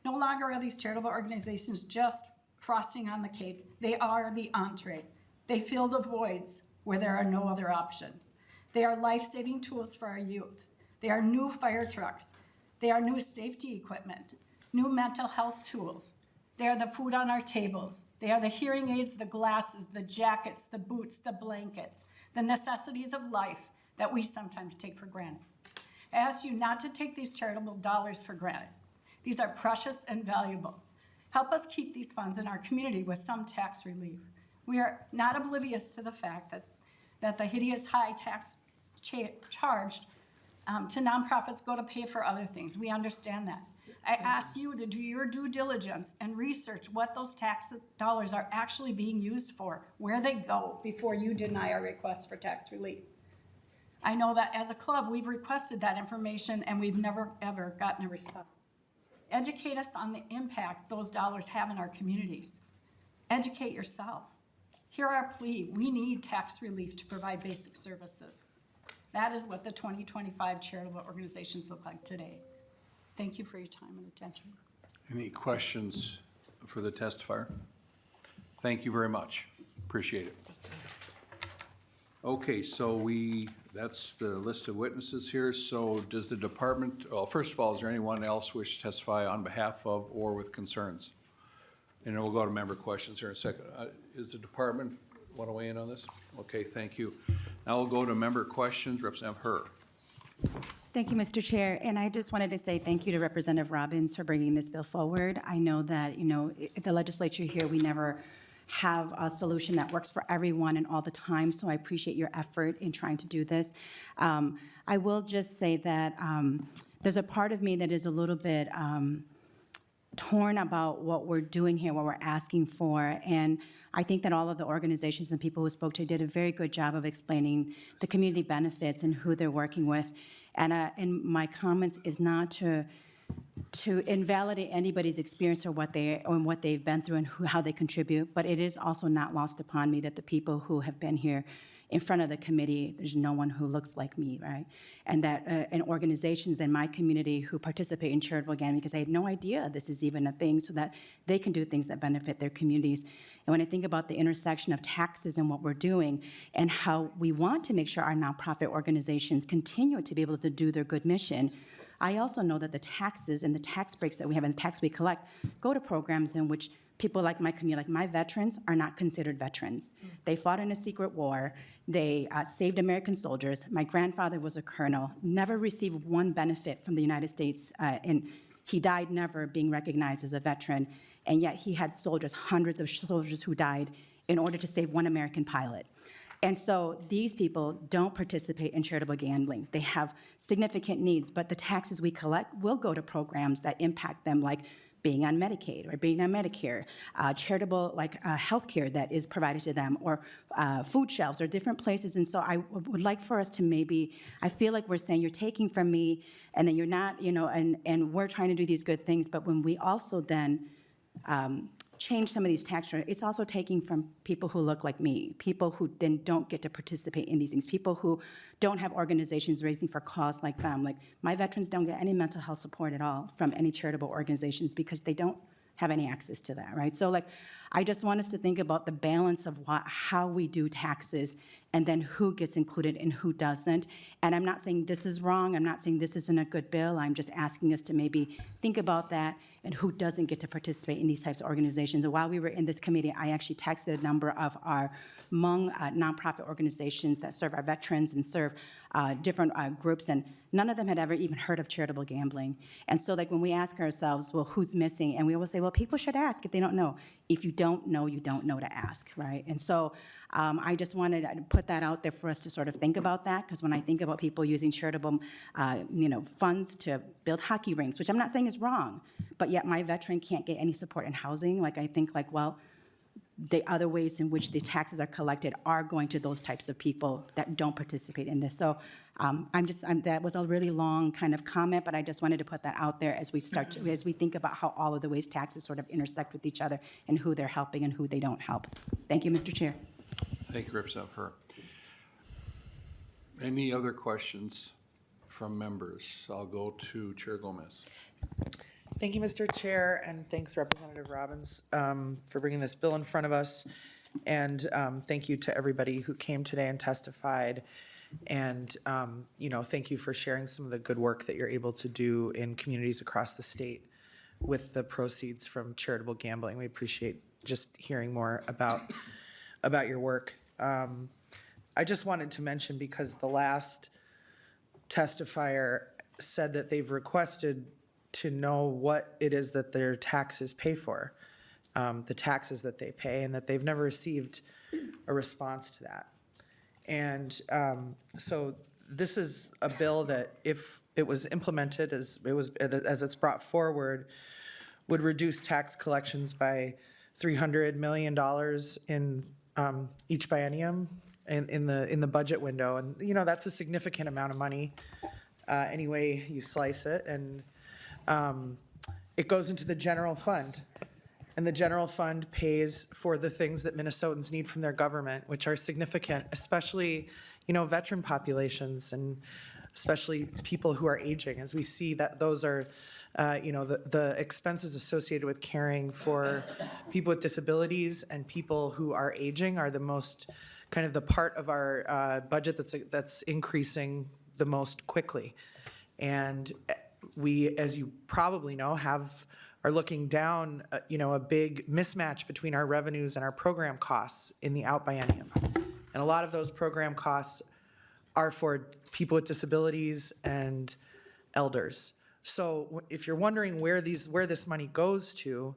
No longer are these charitable organizations just frosting on the cake. They are the entree. They fill the voids where there are no other options. They are life-saving tools for our youth. They are new fire trucks. They are new safety equipment, new mental health tools. They are the food on our tables. They are the hearing aids, the glasses, the jackets, the boots, the blankets, the necessities of life that we sometimes take for granted. I ask you not to take these charitable dollars for granted. These are precious and valuable. Help us keep these funds in our community with some tax relief. We are not oblivious to the fact that the hideous high tax charged to nonprofits go to pay for other things. We understand that. I ask you to do your due diligence and research what those tax dollars are actually being used for, where they go, before you deny our request for tax relief. I know that as a club, we've requested that information and we've never, ever gotten a response. Educate us on the impact those dollars have in our communities. Educate yourself. Hear our plea. We need tax relief to provide basic services. That is what the 2025 charitable organizations look like today. Thank you for your time and attention. Any questions for the testifier? Thank you very much. Appreciate it. Okay, so that's the list of witnesses here. So does the department, well, first of all, is there anyone else wish to testify on behalf of or with concerns? And then we'll go to member questions here in a second. Is the department want to weigh in on this? Okay, thank you. Now we'll go to member questions. Representative Herr. Thank you, Mr. Chair. And I just wanted to say thank you to Representative Robbins for bringing this bill forward. I know that, at the legislature here, we never have a solution that works for everyone and all the time, so I appreciate your effort in trying to do this. I will just say that there's a part of me that is a little bit torn about what we're doing here, what we're asking for, and I think that all of the organizations and people who spoke to did a very good job of explaining the community benefits and who they're working with. And my comments is not to invalidate anybody's experience or what they've been through and how they contribute, but it is also not lost upon me that the people who have been here in front of the committee, there's no one who looks like me, right? And that in organizations in my community who participate in charitable giving, because I had no idea this is even a thing, so that they can do things that benefit their communities. And when I think about the intersection of taxes and what we're doing and how we want to make sure our nonprofit organizations continue to be able to do their good mission, I also know that the taxes and the tax breaks that we have and the tax we collect go to programs in which people like my community, like my veterans, are not considered veterans. They fought in a secret war. They saved American soldiers. My grandfather was a colonel, never received one benefit from the United States, and he died never being recognized as a veteran, and yet he had soldiers, hundreds of soldiers who died in order to save one American pilot. And so these people don't participate in charitable gambling. They have significant needs, but the taxes we collect will go to programs that impact them, like being on Medicaid or being on Medicare, charitable health care that is provided to them, or food shelves or different places. And so I would like for us to I feel like we're saying you're taking from me and then you're not, and we're trying to do these good things, but when we also then change some of these tax rates, it's also taking from people who look like me, people who then don't get to participate in these things, people who don't have organizations raising for cause like them. Like my veterans don't get any mental health support at all from any charitable organizations because they don't have any access to that, right? So like, I just want us to think about the balance of how we do taxes and then who gets included and who doesn't. And I'm not saying this is wrong, I'm not saying this isn't a good bill, I'm just asking us to maybe think about that and who doesn't get to participate in these types of organizations. And while we were in this committee, I actually texted a number of our Hmong nonprofit organizations that serve our veterans and serve different groups, and none of them had ever even heard of charitable gambling. And so like when we ask ourselves, well, who's missing? And we always say, well, people should ask if they don't know. If you don't know, you don't know to ask, right? And so I just wanted to put that out there for us to sort of think about that, because when I think about people using charitable, funds to build hockey rinks, which I'm not saying is wrong, but yet my veteran can't get any support in housing, like I think like, well, the other ways in which the taxes are collected are going to those types of people that don't participate in this. So that was a really long kind of comment, but I just wanted to put that out there as we as we think about how all of the ways taxes sort of intersect with each other and who they're helping and who they don't help. Thank you, Mr. Chair. Thank you, Representative Herr. Any other questions from members? I'll go to Chair Gomez. Thank you, Mr. Chair, and thanks Representative Robbins for bringing this bill in front of us. And thank you to everybody who came today and testified. And, thank you for sharing some of the good work that you're able to do in communities across the state with the proceeds from charitable gambling. We appreciate just hearing more about your work. I just wanted to mention, because the last testifier said that they've requested to know what it is that their taxes pay for, the taxes that they pay, and that they've never received a response to that. And so this is a bill that, if it was implemented as it's brought forward, would reduce tax collections by $300 million in each biennium in the budget window. And, that's a significant amount of money any way you slice it. And it goes into the general fund. And the general fund pays for the things that Minnesotans need from their government, which are significant, especially, veteran populations and especially people who are aging, as we see that those are, the expenses associated with caring for people with disabilities and people who are aging are the most, kind of the part of our budget that's increasing the most quickly. And we, as you probably know, are looking down, a big mismatch between our revenues and our program costs in the out biennium. And a lot of those program costs are for people with disabilities and elders. So if you're wondering where this money goes to,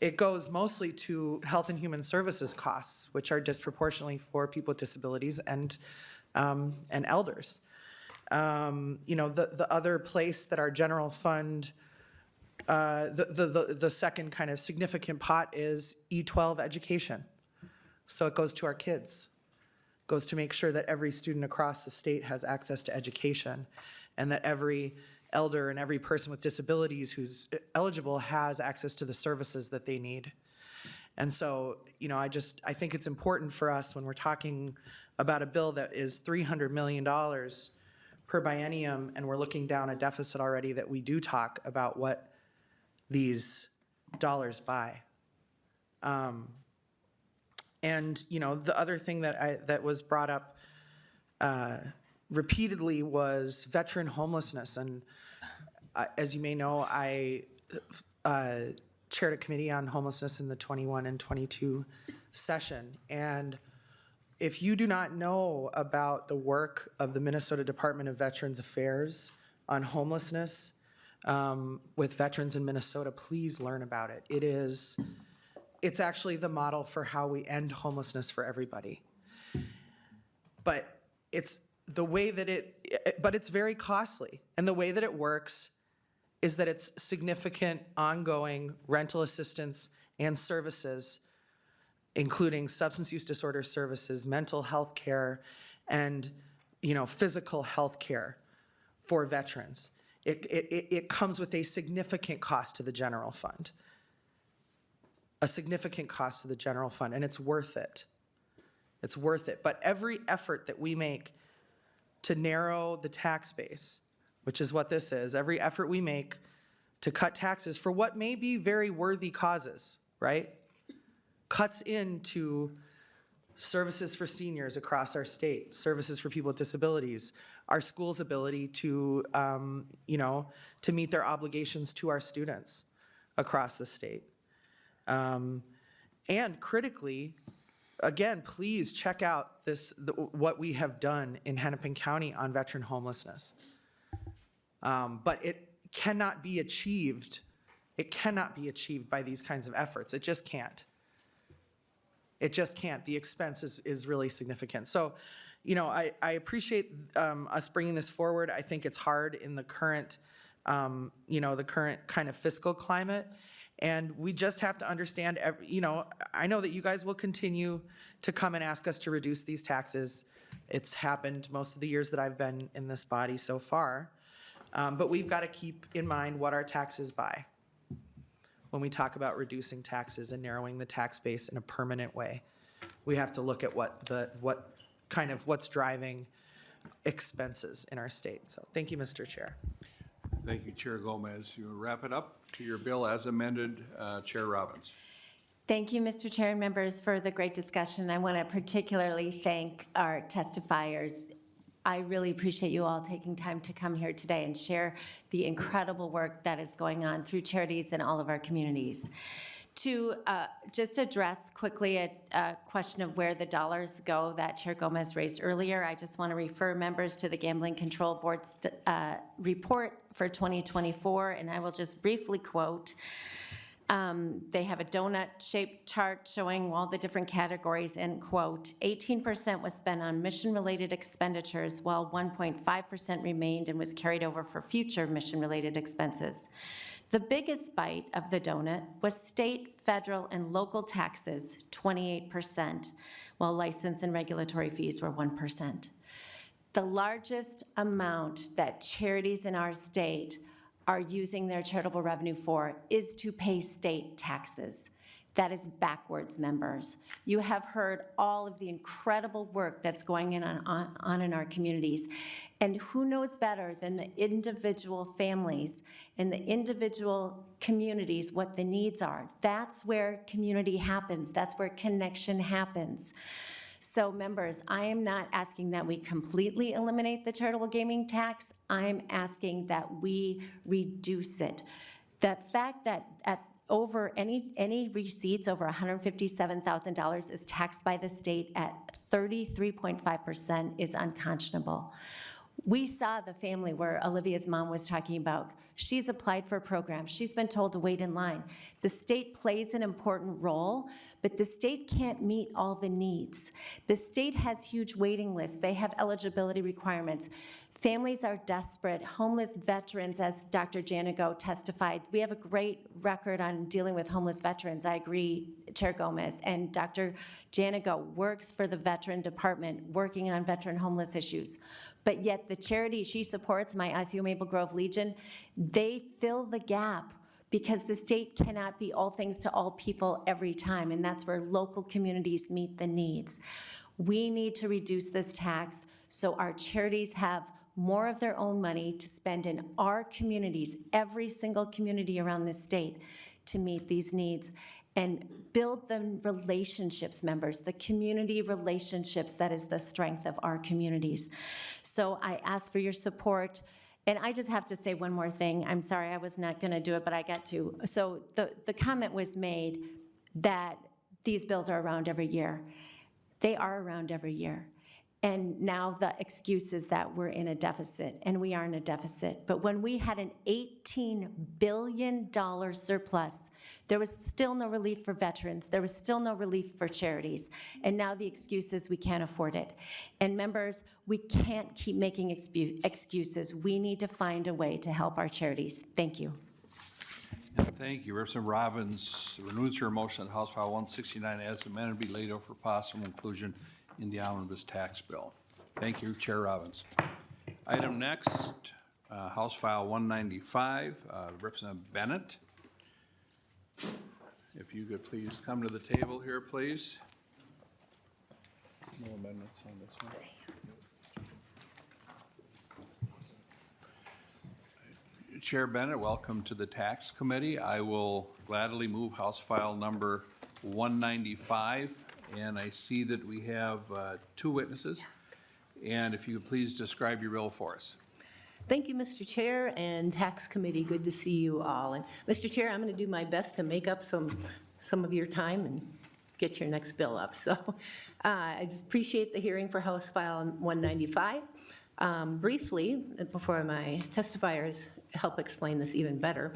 it goes mostly to health and human services costs, which are disproportionately for people with disabilities and elders. The other place that our general fund, the second kind of significant pot is E12 education. So it goes to our kids, goes to make sure that every student across the state has access to education, and that every elder and every person with disabilities who's eligible has access to the services that they need. And so, I think it's important for us when we're talking about a bill that is $300 million per biennium, and we're looking down a deficit already, that we do talk about what these dollars buy. And the other thing that was brought up repeatedly was veteran homelessness. And as you may know, I chaired a committee on homelessness in the 21 and 22 session. And if you do not know about the work of the Minnesota Department of Veterans Affairs on homelessness with veterans in Minnesota, please learn about it. It's actually the model for how we end homelessness for everybody. But it's very costly. And the way that it works is that it's significant ongoing rental assistance and services, including substance use disorder services, mental health care, and physical health care for veterans. It comes with a significant cost to the general fund. A significant cost to the general fund, and it's worth it. It's worth it. But every effort that we make to narrow the tax base, which is what this is, every effort we make to cut taxes for what may be very worthy causes, right? Cuts into services for seniors across our state, services for people with disabilities, our schools' ability to, to meet their obligations to our students across the state. And critically, again, please check out what we have done in Hennepin County on veteran homelessness. But it cannot be achieved. It cannot be achieved by these kinds of efforts. It just can't. It just can't. The expense is really significant. So, I appreciate us bringing this forward. I think it's hard in the current, the current kind of fiscal climate. And we just have to understand, I know that you guys will continue to come and ask us to reduce these taxes. It's happened most of the years that I've been in this body so far. But we've got to keep in mind what our taxes buy when we talk about reducing taxes and narrowing the tax base in a permanent way. We have to look at what's driving expenses in our state. So thank you, Mr. Chair. Thank you, Chair Gomez. You wrap it up to your bill as amended, Chair Robbins. Thank you, Mr. Chair and members, for the great discussion. I want to particularly thank our testifiers. I really appreciate you all taking time to come here today and share the incredible work that is going on through charities in all of our communities. To just address quickly a question of where the dollars go that Chair Gomez raised earlier, I just want to refer members to the Gambling Control Board's report for 2024, and I will just briefly quote. They have a donut-shaped chart showing all the different categories, end quote. 18% was spent on mission-related expenditures, while 1.5% remained and was carried over for future mission-related expenses. The biggest bite of the donut was state, federal, and local taxes, 28%, while license and regulatory fees were 1%. The largest amount that charities in our state are using their charitable revenue for is to pay state taxes. That is backwards, members. You have heard all of the incredible work that's going on in our communities. And who knows better than the individual families and the individual communities what the needs are? That's where community happens. That's where connection happens. So members, I am not asking that we completely eliminate the charitable gaming tax. I'm asking that we reduce it. The fact that over any receipts over $157,000 is taxed by the state at 33.5% is unconscionable. We saw the family where Olivia's mom was talking about. She's applied for a program. She's been told to wait in line. The state plays an important role, but the state can't meet all the needs. The state has huge waiting lists. They have eligibility requirements. Families are desperate. Homeless veterans, as Dr. Janigo testified, we have a great record on dealing with homeless veterans. I agree, Chair Gomez. And Dr. Janigo works for the Veteran Department, working on veteran homeless issues. But yet the charity she supports, my ICU Maple Grove Legion, they fill the gap because the state cannot be all things to all people every time, and that's where local communities meet the needs. We need to reduce this tax so our charities have more of their own money to spend in our communities, every single community around this state, to meet these needs and build the relationships, members, the community relationships that is the strength of our communities. So I ask for your support. And I just have to say one more thing. I'm sorry, I was not going to do it, but I got to. So the comment was made that these bills are around every year. They are around every year. And now the excuse is that we're in a deficit, and we are in a deficit. But when we had an $18 billion surplus, there was still no relief for veterans. There was still no relief for charities. And now the excuse is we can't afford it. And members, we can't keep making excuses. We need to find a way to help our charities. Thank you. Thank you. Representative Robbins renews her motion that House File 169 as amended be laid over for possible inclusion in the omnibus tax bill. Thank you, Chair Robbins. Item next, House File 195, Representative Bennett. If you could please come to the table here, please. No amendments on this one. Chair Bennett, welcome to the Tax Committee. I will gladly move House File number 195, and I see that we have two witnesses. And if you could please describe your bill for us. Thank you, Mr. Chair and Tax Committee. Good to see you all. And Mr. Chair, I'm going to do my best to make up some of your time and get your next bill up. So I appreciate the hearing for House File 195. Briefly, before my testifiers help explain this even better,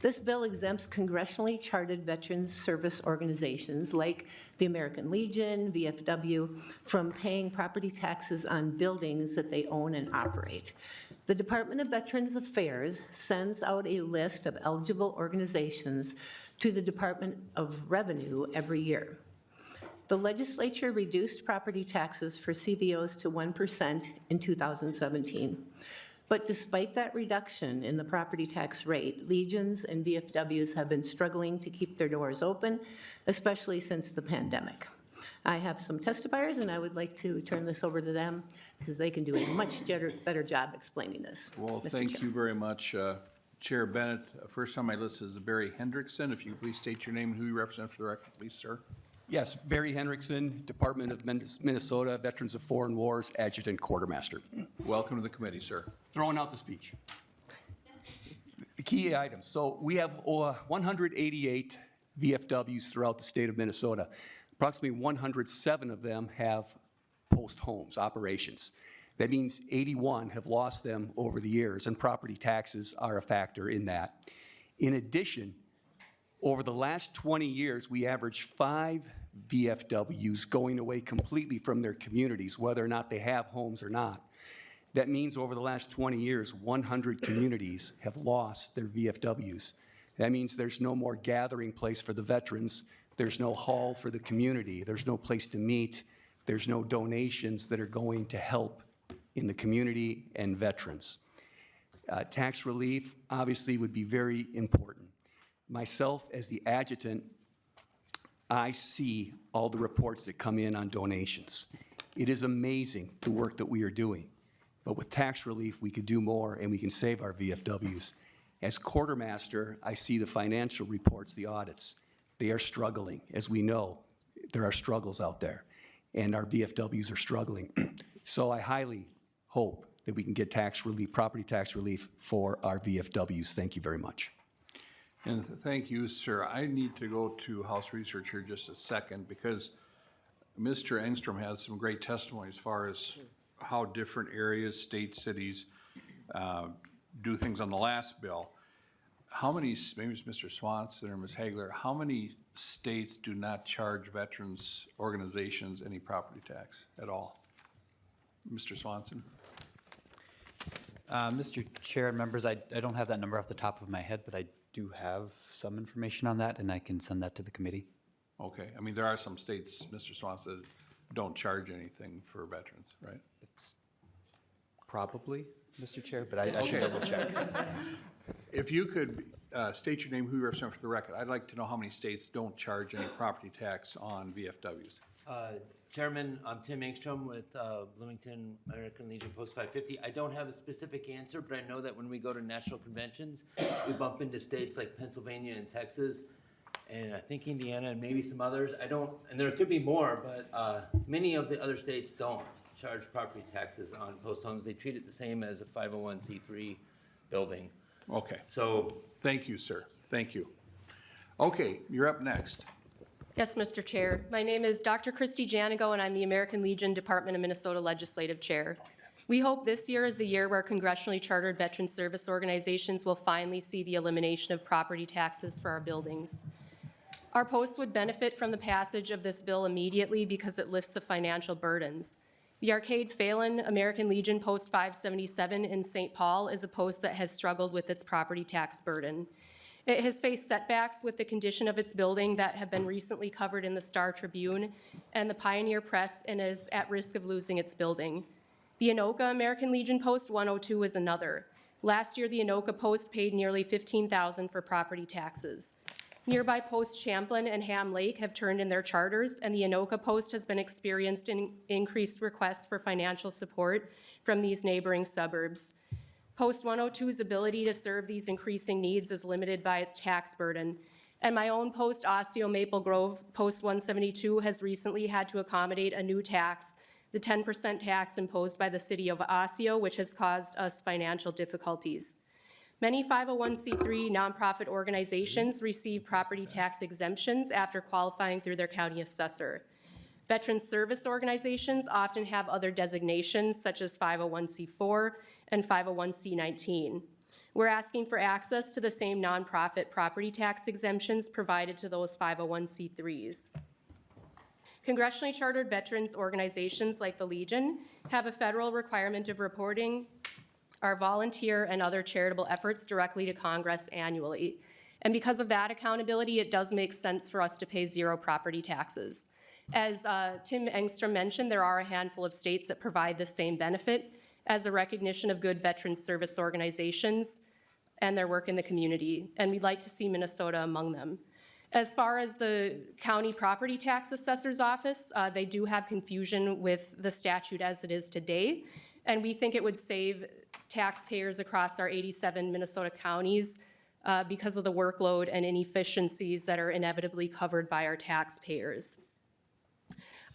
this bill exempts congressionally chartered veterans service organizations like the American Legion, VFW, from paying property taxes on buildings that they own and operate. The Department of Veterans Affairs sends out a list of eligible organizations to the Department of Revenue every year. The legislature reduced property taxes for CVOs to 1% in 2017. But despite that reduction in the property tax rate, legions and VFWs have been struggling to keep their doors open, especially since the pandemic. I have some testifiers, and I would like to turn this over to them because they can do a much better job explaining this. Well, Mr. thank Chair. you very much, Chair Bennett. First on my list is Barry Hendrickson. If you please state your name and who you represent for the record, please, sir. Yes, Barry Hendrickson, Department of Minnesota, Veterans of Foreign Wars, Adjutant Quartermaster. Welcome to the committee, sir. Throwing out the speech. The key items. So we have 188 VFWs throughout the state of Minnesota. Approximately 107 of them have post homes, operations. That means 81 have lost them over the years, and property taxes are a factor in that. In addition, over the last 20 years, we averaged 5 VFWs going away completely from their communities, whether or not they have homes or not. That means over the last 20 years, 100 communities have lost their VFWs. That means there's no more gathering place for the veterans. There's no hall for the community. There's no place to meet. There's no donations that are going to help in the community and veterans. Tax relief obviously would be very important. Myself, as the adjutant, I see all the reports that come in on donations. It is amazing the work that we are doing. But with tax relief, we could do more and we can save our VFWs. As quartermaster, I see the financial reports, the audits. They are struggling. As we know, there are struggles out there, and our VFWs are struggling. So I highly hope that we can get tax relief, property tax relief for our VFWs. Thank you very much. And thank you, sir. I need to go to House Research here just a second because Mr. Engstrom has some great testimony as far as how different areas, states, cities do things on the last bill. How many, maybe it's Mr. Swanson or Ms. Hagler, how many states do not charge veterans organizations any property tax at all? Mr. Swanson? Mr. Chair and members, I don't have that number off the top of my head, but I do have some information on that, and I can send that to the committee. Okay. I mean, there are some states, Mr. Swanson, that don't charge anything for veterans, right? It's probably, Mr. Chair, but I should double check. If you could state your name, who you represent for the record, I'd like to know how many states don't charge any property tax on VFWs. Chairman, I'm Tim Engstrom with Bloomington American Legion Post 550. I don't have a specific answer, but I know that when we go to national conventions, we bump into states like Pennsylvania and Texas, and I think Indiana and maybe some others. And there could be more, but many of the other states don't charge property taxes on post homes. They treat it the same as a 501c3 building. Okay. So. Thank you, sir. Thank you. Okay, you're up next. Yes, Mr. Chair. My name is Dr. Christy Janigo, and I'm the American Legion Department of Minnesota Legislative Chair. We hope this year is the year where congressionally chartered veteran service organizations will finally see the elimination of property taxes for our buildings. Our posts would benefit from the passage of this bill immediately because it lifts the financial burdens. The Arcade Phelan American Legion Post 577 in St. Paul is a post that has struggled with its property tax burden. It has faced setbacks with the condition of its building that have been recently covered in the Star Tribune and the Pioneer Press, and is at risk of losing its building. The Anoka American Legion Post 102 is another. Last year, the Anoka Post paid nearly $15,000 for property taxes. Nearby Post Champlain and Ham Lake have turned in their charters, and the Anoka Post has been experienced in increased requests for financial support from these neighboring suburbs. Post 102's ability to serve these increasing needs is limited by its tax burden. And my own post, Osseo Maple Grove, Post 172, has recently had to accommodate a new tax, the 10% tax imposed by the city of Osseo, which has caused us financial difficulties. Many 501c3 nonprofit organizations receive property tax exemptions after qualifying through their county assessor. Veteran service organizations often have other designations such as 501c4 and 501c19. We're asking for access to the same nonprofit property tax exemptions provided to those 501c3s. Congressionally chartered veterans organizations like the Legion have a federal requirement of reporting our volunteer and other charitable efforts directly to Congress annually. And because of that accountability, it does make sense for us to pay zero property taxes. As Tim Engstrom mentioned, there are a handful of states that provide the same benefit as a recognition of good veterans service organizations and their work in the community, and we'd like to see Minnesota among them. As far as the county property tax assessor's office, they do have confusion with the statute as it is today, and we think it would save taxpayers across our 87 Minnesota counties because of the workload and inefficiencies that are inevitably covered by our taxpayers.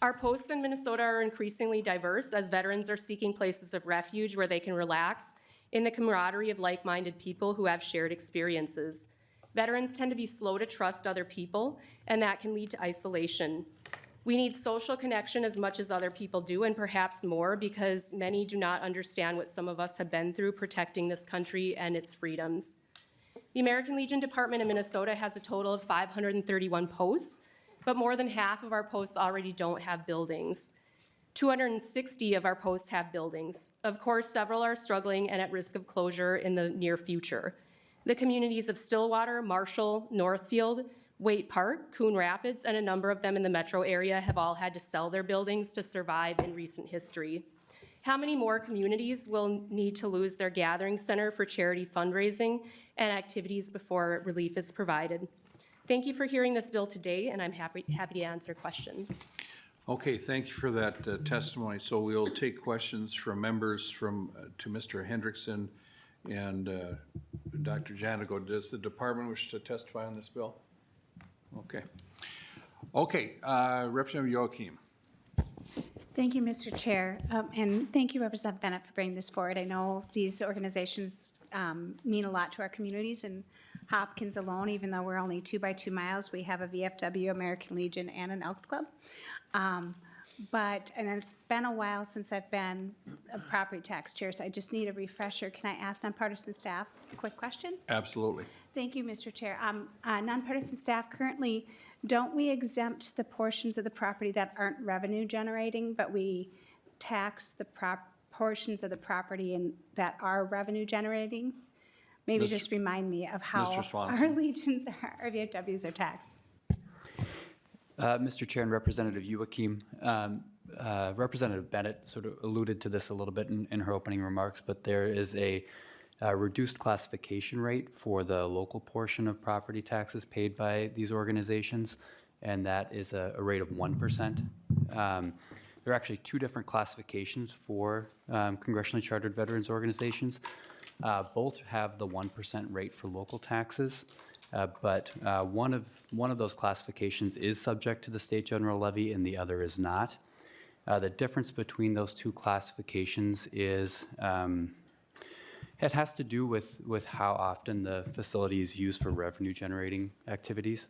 Our posts in Minnesota are increasingly diverse as veterans are seeking places of refuge where they can relax in the camaraderie of like-minded people who have shared experiences. Veterans tend to be slow to trust other people, and that can lead to isolation. We need social connection as much as other people do, and perhaps more, because many do not understand what some of us have been through protecting this country and its freedoms. The American Legion Department in Minnesota has a total of 531 posts, but more than half of our posts already don't have buildings. 260 of our posts have buildings. Of course, several are struggling and at risk of closure in the near future. The communities of Stillwater, Marshall, Northfield, Waite Park, Coon Rapids, and a number of them in the metro area have all had to sell their buildings to survive in recent history. How many more communities will need to lose their gathering center for charity fundraising and activities before relief is provided? Thank you for hearing this bill today, and I'm happy to answer questions. Okay, thank you for that testimony. So we'll take questions from members to Mr. Hendrickson and Dr. Janigo. Does the department wish to testify on this bill? Okay. Okay, Representative Joachim. Thank you, Mr. Chair, and thank you, Representative Bennett, for bringing this forward. I know these organizations mean a lot to our communities, and Hopkins alone, even though we're only 2 by 2 miles, we have a VFW, American Legion, and an Elks Club. And it's been a while since I've been a property tax chair, so I just need a refresher. Can I ask nonpartisan staff a quick question? Absolutely. Thank you, Mr. Chair. Nonpartisan staff, currently, don't we exempt the portions of the property that aren't revenue generating, but we tax the portions of the property that are revenue generating? Maybe just remind me of how our Legions, our VFWs are taxed. Mr. Chair and Representative Joachim, Representative Bennett sort of alluded to this a little bit in her opening remarks, but there is a reduced classification rate for the local portion of property taxes paid by these organizations, and that is a rate of 1%. There are actually 2 different classifications for congressionally chartered veterans organizations. Both have the 1% rate for local taxes, but one of those classifications is subject to the state general levy and the other is not. The difference between those 2 classifications is it has to do with how often the facility is used for revenue generating activities.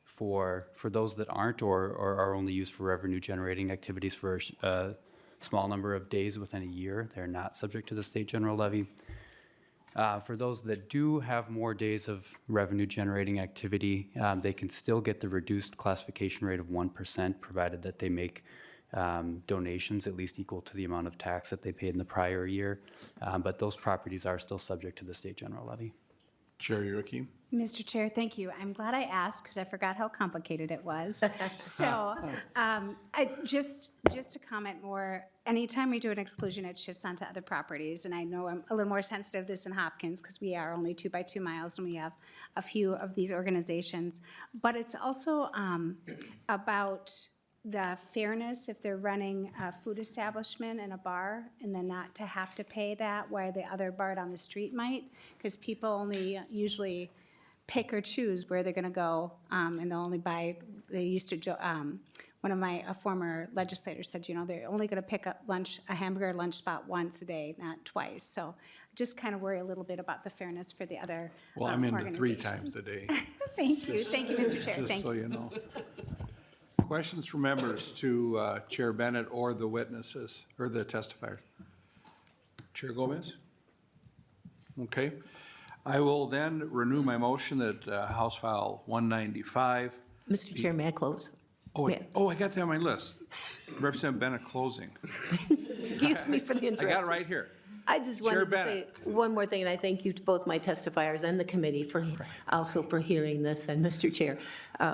For those that aren't or are only used for revenue generating activities for a small number of days within a year, they're not subject to the state general levy. For those that do have more days of revenue generating activity, they can still get the reduced classification rate of 1%, provided that they make donations at least equal to the amount of tax that they paid in the prior year. But those properties are still subject to the state general levy. Chair Joachim. Mr. Chair, thank you. I'm glad I asked because I forgot how complicated it was. So just to comment more, anytime we do an exclusion, it shifts onto other properties. And I know I'm a little more sensitive to this in Hopkins because we are only 2 by 2 miles and we have a few of these organizations. But it's also about the fairness if they're running a food establishment and a bar, and then not to have to pay that, while the other bar down the street might, because people only usually pick or choose where they're gonna go, and they'll only buy, they used to, one of my, a former legislator said, you know, they're only gonna pick up lunch, a hamburger lunch spot once a day, not twice. So I just kind of worry a little bit about the fairness for the other Well, I'm into 3 organizations. times a day. Thank you, Mr. Chair, Just thank so you. you know. Questions from members to Chair Bennett or the witnesses, or the testifiers? Chair Gomez? Okay. I will then renew my motion that House File 195. Mr. Chair, may I close? Oh, I got that on my list. Representative Bennett closing. Excuse me for the I interruption. got it right here. I just Chair wanted to say one more thing, and I thank you to both my testifiers and the committee for, also for hearing this, and Mr. Chair,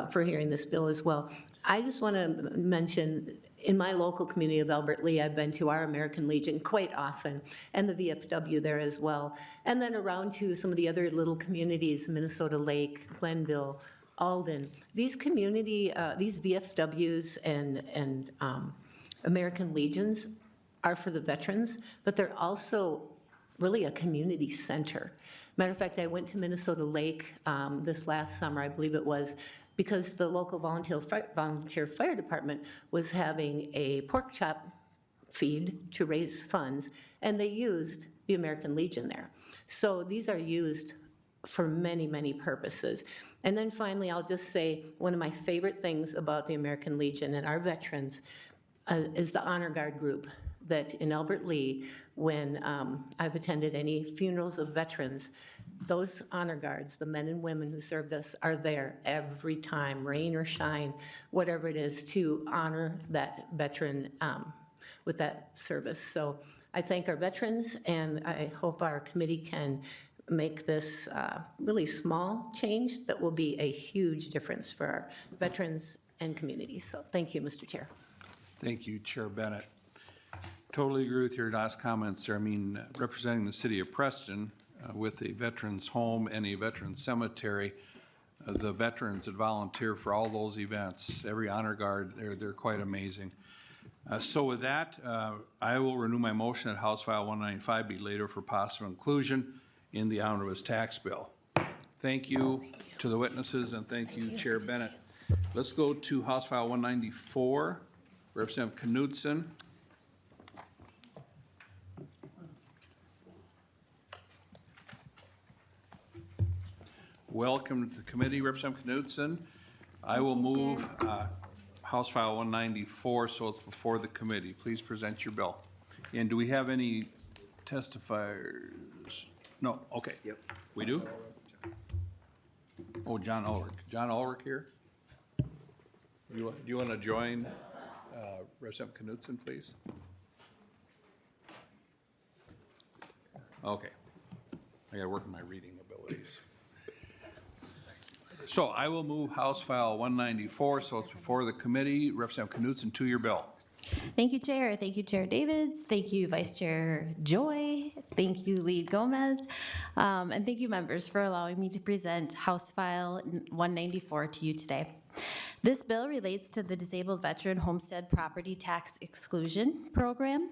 for hearing this bill as well. I just want to mention, in my local community of Albert Lee, I've been to our American Legion quite often, and the VFW there as well. And then around to some of the other little communities, Minnesota Lake, Glenville, Alden. These community, these VFWs and American Legions are for the veterans, but they're also really a community center. Matter of fact, I went to Minnesota Lake this last summer, I believe it was, because the local volunteer fire department was having a pork chop feed to raise funds, and they used the American Legion there. So these are used for many, many purposes. And then finally, I'll just say one of my favorite things about the American Legion and our veterans is the Honor Guard group that in Albert Lee, when I've attended any funerals of veterans, those honor guards, the men and women who served us, are there every time, rain or shine, whatever it is, to honor that veteran with that service. So I thank our veterans, and I hope our committee can make this really small change that will be a huge difference for our veterans and communities. So thank you, Mr. Chair. Thank you, Chair Bennett. Totally agree with your last comments there. I mean, representing the city of Preston with a veterans home and a veterans cemetery, the veterans that volunteer for all those events, every honor guard, they're quite amazing. So with that, I will renew my motion that House File 195 be later for possible inclusion in the omnibus tax bill. Thank you to the witnesses, and thank you, Chair Bennett. Let's go to House File 194, Representative Knudsen. Welcome to the committee, Representative Knudsen. I will move House File 194, so it's before the committee. Please present your bill. And do we have any testifiers? No, okay. Yep. We do? Oh, John Ulrich. John Ulrich here? Do you want to join Representative Knudsen, please? Okay. I got to work on my reading abilities. So I will move House File 194, so it's before the committee. Representative Knudsen, to your bill. Thank you, Chair. Thank you, Chair Davids. Thank you, Vice Chair Joy. Thank you, Lead Gomez. And thank you, members, for allowing me to present House File 194 to you today. This bill relates to the Disabled Veteran Homestead Property Tax Exclusion Program.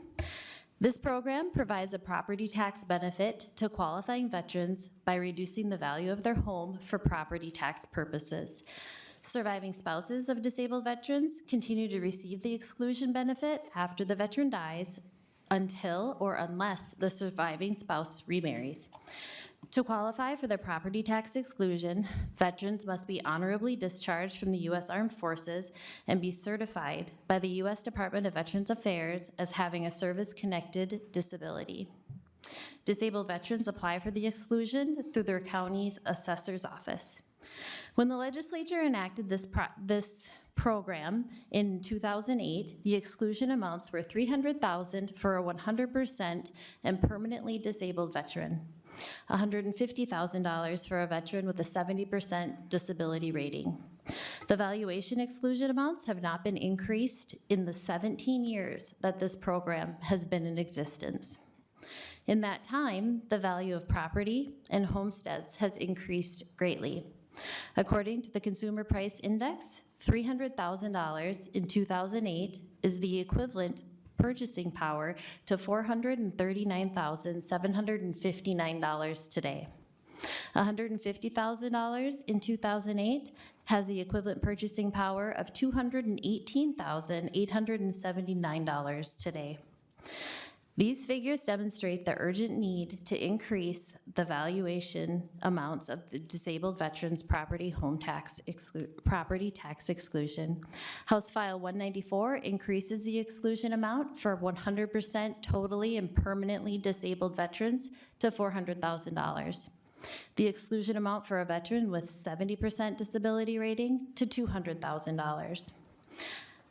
This program provides a property tax benefit to qualifying veterans by reducing the value of their home for property tax purposes. Surviving spouses of disabled veterans continue to receive the exclusion benefit after the veteran dies until or unless the surviving spouse remarries. To qualify for the property tax exclusion, veterans must be honorably discharged from the U.S. Armed Forces and be certified by the U.S. Department of Veterans Affairs as having a service-connected disability. Disabled veterans apply for the exclusion through their county's assessor's office. When the legislature enacted this program in 2008, the exclusion amounts were $300,000 for a 100% and permanently disabled veteran, $150,000 for a veteran with a 70% disability rating. The valuation exclusion amounts have not been increased in the 17 years that this program has been in existence. In that time, the value of property and homesteads has increased greatly. According to the Consumer Price Index, $300,000 in 2008 is the equivalent purchasing power to $439,759 today. $150,000 in 2008 has the equivalent purchasing power of $218,879 today. These figures demonstrate the urgent need to increase the valuation amounts of the disabled veterans' property tax exclusion. House File 194 increases the exclusion amount for 100% totally and permanently disabled veterans to $400,000. The exclusion amount for a veteran with 70% disability rating to $200,000.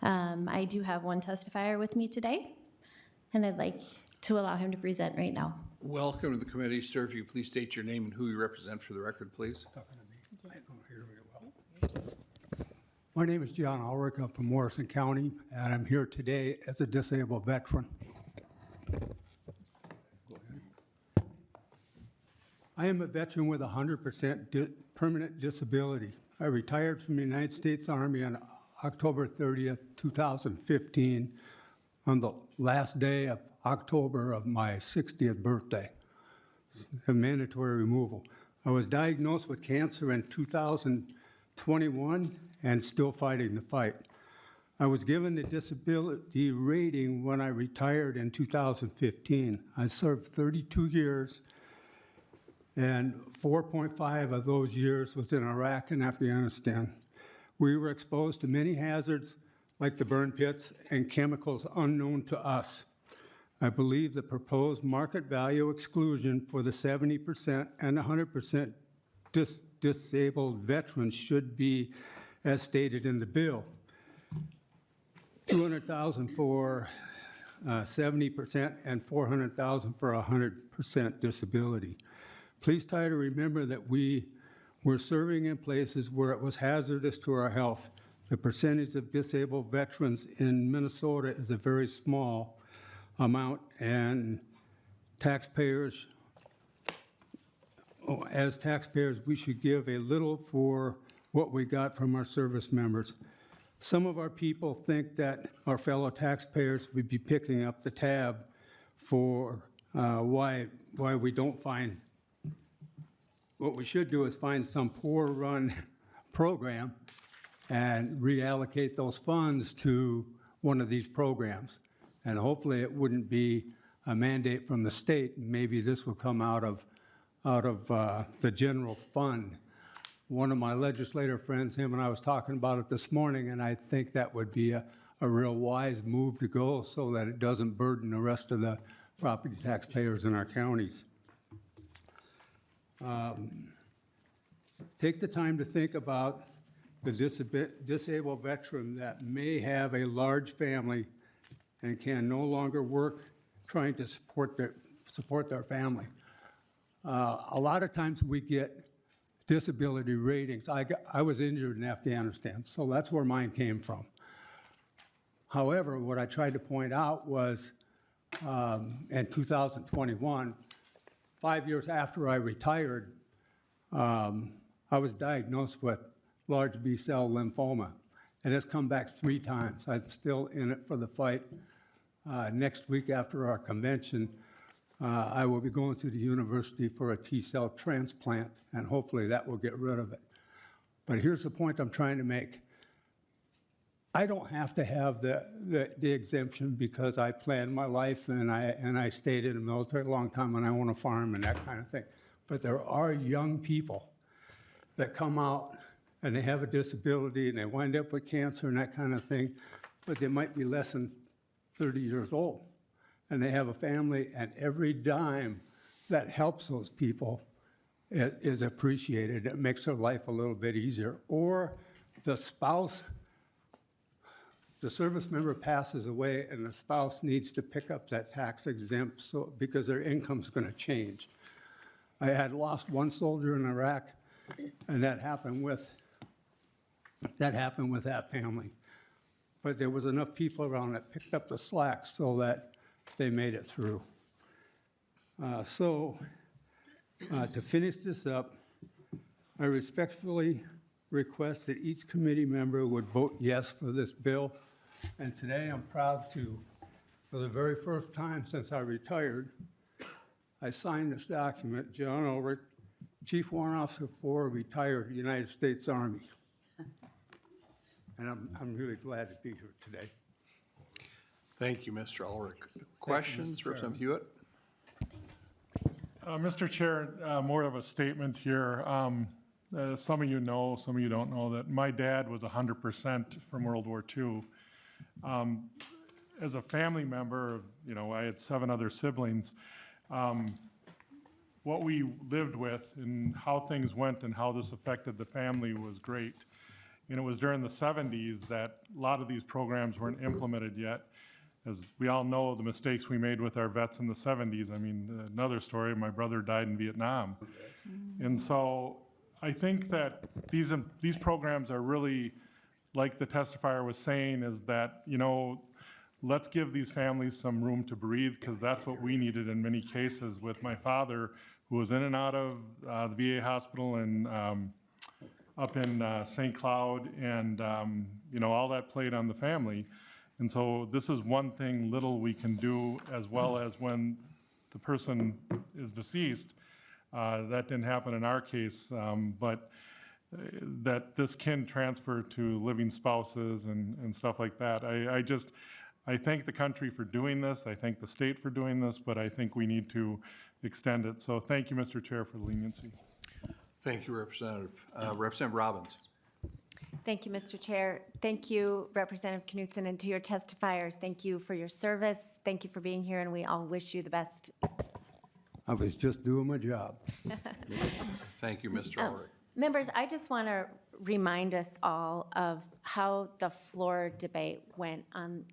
I do have one testifier with me today, and I'd like to allow him to present right now. Welcome to the committee. Sir, if you please state your name and who you represent for the record, please. My name is John Ulrich. I'm from Morrison County, and I'm here today as a disabled veteran. I am a veteran with 100% permanent disability. I retired from the United States Army on October 30th, 2015, on the last day of October of my 60th birthday, a mandatory removal. I was diagnosed with cancer in 2021 and still fighting the fight. I was given the disability rating when I retired in 2015. I served 32 years, and 4.5 of those years was in Iraq and Afghanistan. We were exposed to many hazards like the burn pits and chemicals unknown to us. I believe the proposed market value exclusion for the 70% and 100% disabled veterans should be as stated in the bill. $200,000 for 70% and $400,000 for 100% disability. Please try to remember that we were serving in places where it was hazardous to our health. The percentage of disabled veterans in Minnesota is a very small amount, and as taxpayers, we should give a little for what we got from our service members. Some of our people think that our fellow taxpayers would be picking up the tab for why we don't find. What we should do is find some poor-run program and reallocate those funds to one of these programs. And hopefully it wouldn't be a mandate from the state. Maybe this will come out of the general fund. One of my legislator friends, him and I was talking about it this morning, and I think that would be a real wise move to go so that it doesn't burden the rest of the property taxpayers in our counties. Take the time to think about the disabled veteran that may have a large family and can no longer work trying to support their family. A lot of times we get disability ratings. I was injured in Afghanistan, so that's where mine came from. However, what I tried to point out was in 2021, 5 years after I retired, I was diagnosed with large B-cell lymphoma, and it's come back 3 times. I'm still in it for the fight. Next week after our convention, I will be going to the university for a T-cell transplant, and hopefully that will get rid of it. But here's the point I'm trying to make. I don't have to have the exemption because I planned my life and I stayed in the military a long time and I own a farm and that kind of thing. But there are young people that come out and they have a disability and they wind up with cancer and that kind of thing, but they might be less than 30 years old. And they have a family, and every dime that helps those people is appreciated. It makes their life a little bit easier. Or the spouse, the service member passes away and the spouse needs to pick up that tax exempt because their income's going to change. I had lost one soldier in Iraq, and that happened with that family. But there was enough people around that picked up the slack so that they made it through. To finish this up, I respectfully request that each committee member would vote yes for this bill. And today I'm proud to, for the very first time since I retired, I signed this document, John Ulrich, Chief Warrant Officer 4, retired United States Army. And I'm really glad to be here today. Thank you, Mr. Ulrich. Questions, Representative Hewitt? Mr. Chair, more of a statement here. Some of you know, some of you don't know, that my dad was 100% from World War II. As a family member, you know, I had 7 other siblings. What we lived with and how things went and how this affected the family was great. And it was during the 70s that a lot of these programs weren't implemented yet. As we all know, the mistakes we made with our vets in the 70s. I mean, another story, my brother died in Vietnam. And so I think that these programs are really, like the testifier was saying, is that, you know, let's give these families some room to breathe, because that's what we needed in many cases with my father, who was in and out of the VA hospital and up in St. Cloud, and you know, all that played on the family. And so this is one thing little we can do, as well as when the person is deceased. That didn't happen in our case, but that this can transfer to living spouses and stuff like that. I thank the country for doing this. I thank the state for doing this, but I think we need to extend it. So thank you, Mr. Chair, for the leniency. Thank you, Representative. Representative Robbins. Thank you, Mr. Chair. Thank you, Representative Knudsen, and to your testifier, thank you for your service. Thank you for being here, and we all wish you the best. I was just doing my job. Thank you, Mr. Ulrich. Members, I just want to remind us all of how the floor debate went on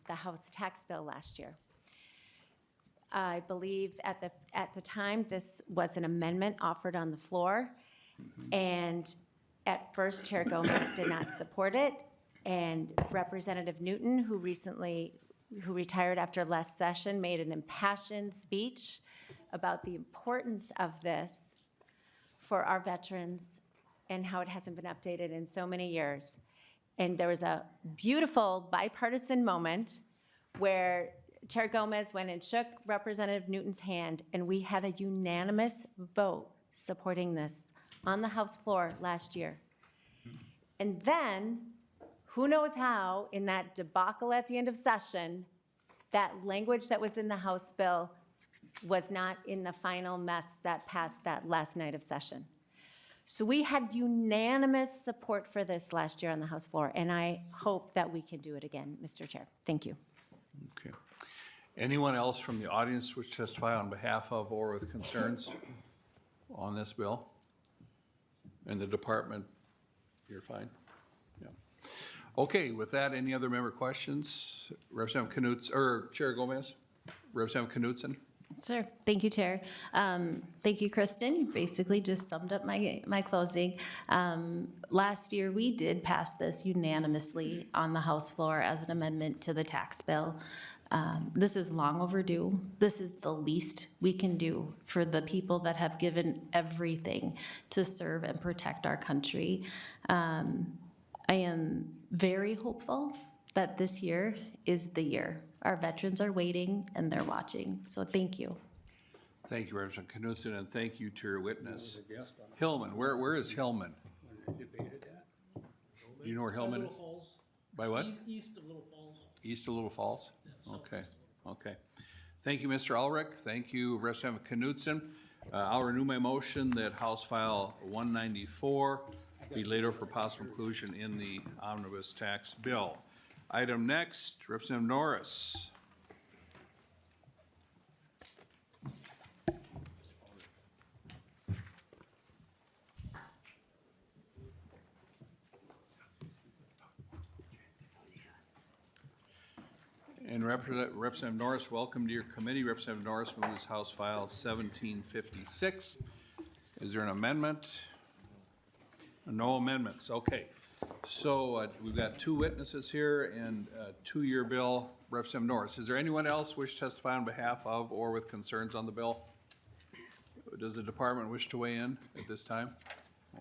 the House tax bill last year. I believe at the time, this was an amendment offered on the floor, and at first, Chair Gomez did not support it, and Representative Newton, who retired after last session, made an impassioned speech about the importance of this for our veterans and how it hasn't been updated in so many years. And there was a beautiful bipartisan moment where Chair Gomez went and shook Representative Newton's hand, and we had a unanimous vote supporting this on the House floor last year. And then, who knows how, in that debacle at the end of session, that language that was in the House bill was not in the final mess that passed that last night of session. So we had unanimous support for this last year on the House floor, and I hope that we can do it again, Mr. Chair. Thank you. Okay. Anyone else from the audience which testify on behalf of or with concerns on this bill? And the department, you're fine? Yeah. Okay, with that, any other member questions? Representative Knudsen, or Chair Gomez? Representative Knudsen? Sure. Thank you, Chair. Thank you, Kristen. You basically just summed up my closing. Last year, we did pass this unanimously on the House floor as an amendment to the tax bill. This is long overdue. This is the least we can do for the people that have given everything to serve and protect our country. I am very hopeful that this year is the year. Our veterans are waiting and they're watching. So thank you. Thank you, Representative Knudsen, and thank you to your witness. Hillman, where is Hillman? Do you know where Hillman is? Little Falls. By what? East of Little Falls. East of Little Falls? Yeah, Okay, okay. Thank you, Mr. Ulrich. Thank you, Representative Knudsen. I'll renew my motion that House File 194 be later for possible inclusion in the omnibus tax bill. Item next, Representative Norris. And Representative Norris, welcome to your committee. Representative Norris moves House File 1756. Is there an amendment? No amendments, okay. So we've got 2 witnesses here and a 2-year bill. Representative Norris, is there anyone else wish to testify on behalf of or with concerns on the bill? Does the department wish to weigh in at this time?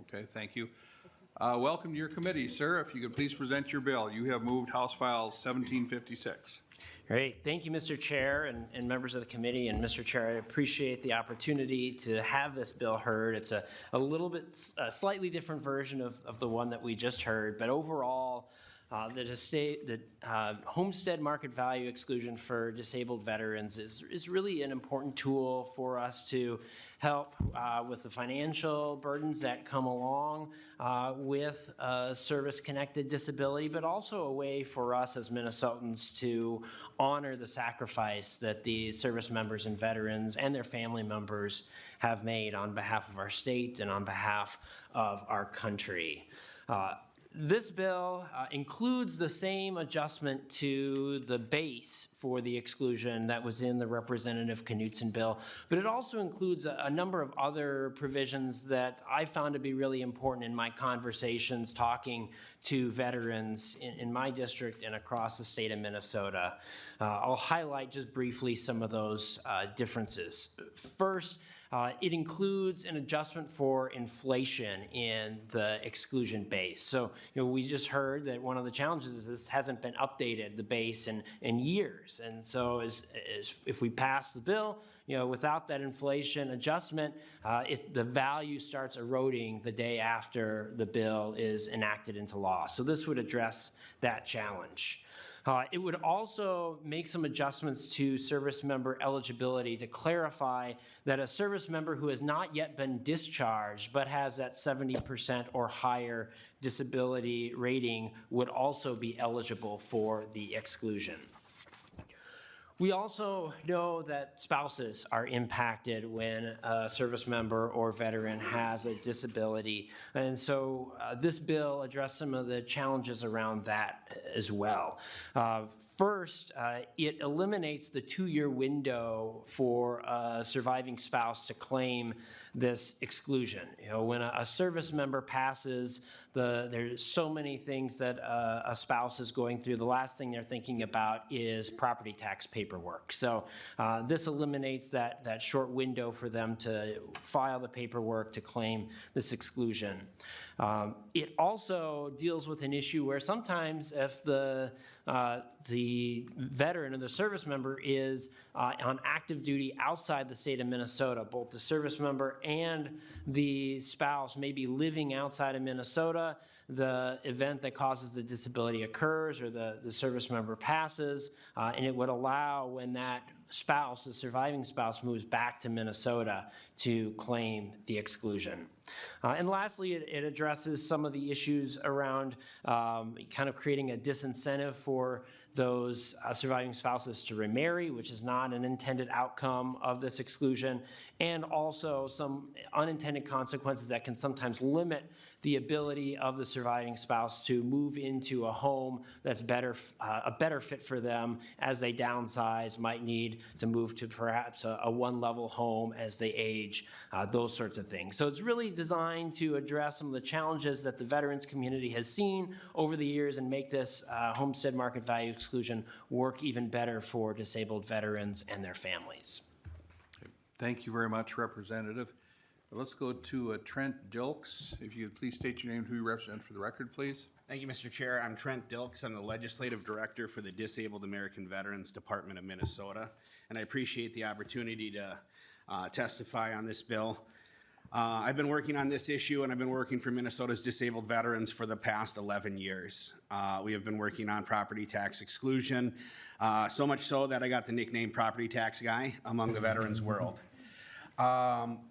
Okay, thank you. It's the Welcome to your committee, sir. If you could please present your bill. You have moved House File 1756. Great. Thank you, Mr. Chair and members of the committee. And Mr. Chair, I appreciate the opportunity to have this bill heard. It's a little bit, slightly different version of the one that we just heard, but overall, the homestead market value exclusion for disabled veterans is really an important tool for us to help with the financial burdens that come along with service-connected disability, but also a way for us as Minnesotans to honor the sacrifice that these service members and veterans and their family members have made on behalf of our state and on behalf of our country. This bill includes the same adjustment to the base for the exclusion that was in the Representative Knudsen bill, but it also includes a number of other provisions that I found to be really important in my conversations talking to veterans in my district and across the state of Minnesota. I'll highlight just briefly some of those differences. First, it includes an adjustment for inflation in the exclusion base. So, we just heard that one of the challenges is this hasn't been updated, the base, in years. And so if we pass the bill, without that inflation adjustment, the value starts eroding the day after the bill is enacted into law. So this would address that challenge. It would also make some adjustments to service member eligibility to clarify that a service member who has not yet been discharged but has that 70% or higher disability rating would also be eligible for the exclusion. We also know that spouses are impacted when a service member or veteran has a disability. And so this bill addressed some of the challenges around that as well. First, it eliminates the 2-year window for a surviving spouse to claim this exclusion. When a service member passes, there's so many things that a spouse is going through. The last thing they're thinking about is property tax paperwork. So this eliminates that short window for them to file the paperwork to claim this exclusion. It also deals with an issue where sometimes if the veteran or the service member is on active duty outside the state of Minnesota, both the service member and the spouse may be living outside of Minnesota, the event that causes the disability occurs or the service member passes, and it would allow when that spouse, the surviving spouse, moves back to Minnesota to claim the exclusion. And lastly, it addresses some of the issues around kind of creating a disincentive for those surviving spouses to remarry, which is not an intended outcome of this exclusion, and also some unintended consequences that can sometimes limit the ability of the surviving spouse to move into a home that's a better fit for them as they downsize, might need to move to perhaps a one-level home as they age, those sorts of things. So it's really designed to address some of the challenges that the veterans community has seen over the years and make this homestead market value exclusion work even better for disabled veterans and their families. Thank you very much, Representative. Let's go to Trent Dilks. If you could please state your name and who you represent for the record, please. Thank you, Mr. Chair. I'm Trent Dilks. I'm the Legislative Director for the Disabled American Veterans Department of Minnesota, and I appreciate the opportunity to testify on this bill. I've been working on this issue, and I've been working for Minnesota's disabled veterans for the past 11 years. We have been working on property tax exclusion, so much so that I got the nickname Property Tax Guy among the veterans world.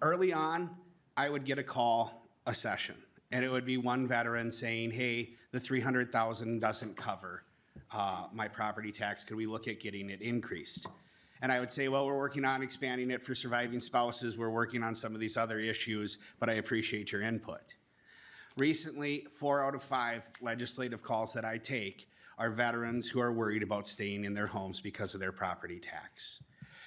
Early on, I would get a call, a session, and it would be one veteran saying, hey, the $300,000 doesn't cover my property tax. Could we look at getting it increased? And I would say, well, we're working on expanding it for surviving spouses. We're working on some of these other issues, but I appreciate your input. Recently, 4 out of 5 legislative calls that I take are veterans who are worried about staying in their homes because of their property tax.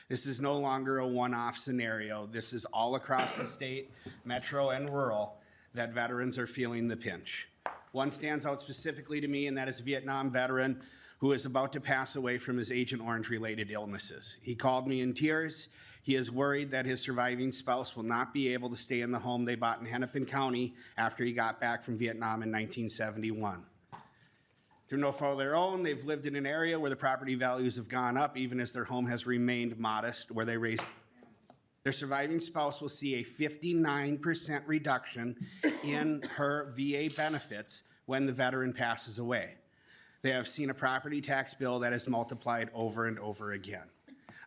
This is no longer a one-off scenario. This is all across the state, metro and rural, that veterans are feeling the pinch. One stands out specifically to me, and that is a Vietnam veteran who is about to pass away from his Agent Orange-related illnesses. He called me in tears. He is worried that his surviving spouse will not be able to stay in the home they bought in Hennepin County after he got back from Vietnam in 1971. Through no fault of their own, they've lived in an area where the property values have gone up, even as their home has remained modest, where they raised. Their surviving spouse will see a 59% reduction in her VA benefits when the veteran passes away. They have seen a property tax bill that has multiplied over and over again.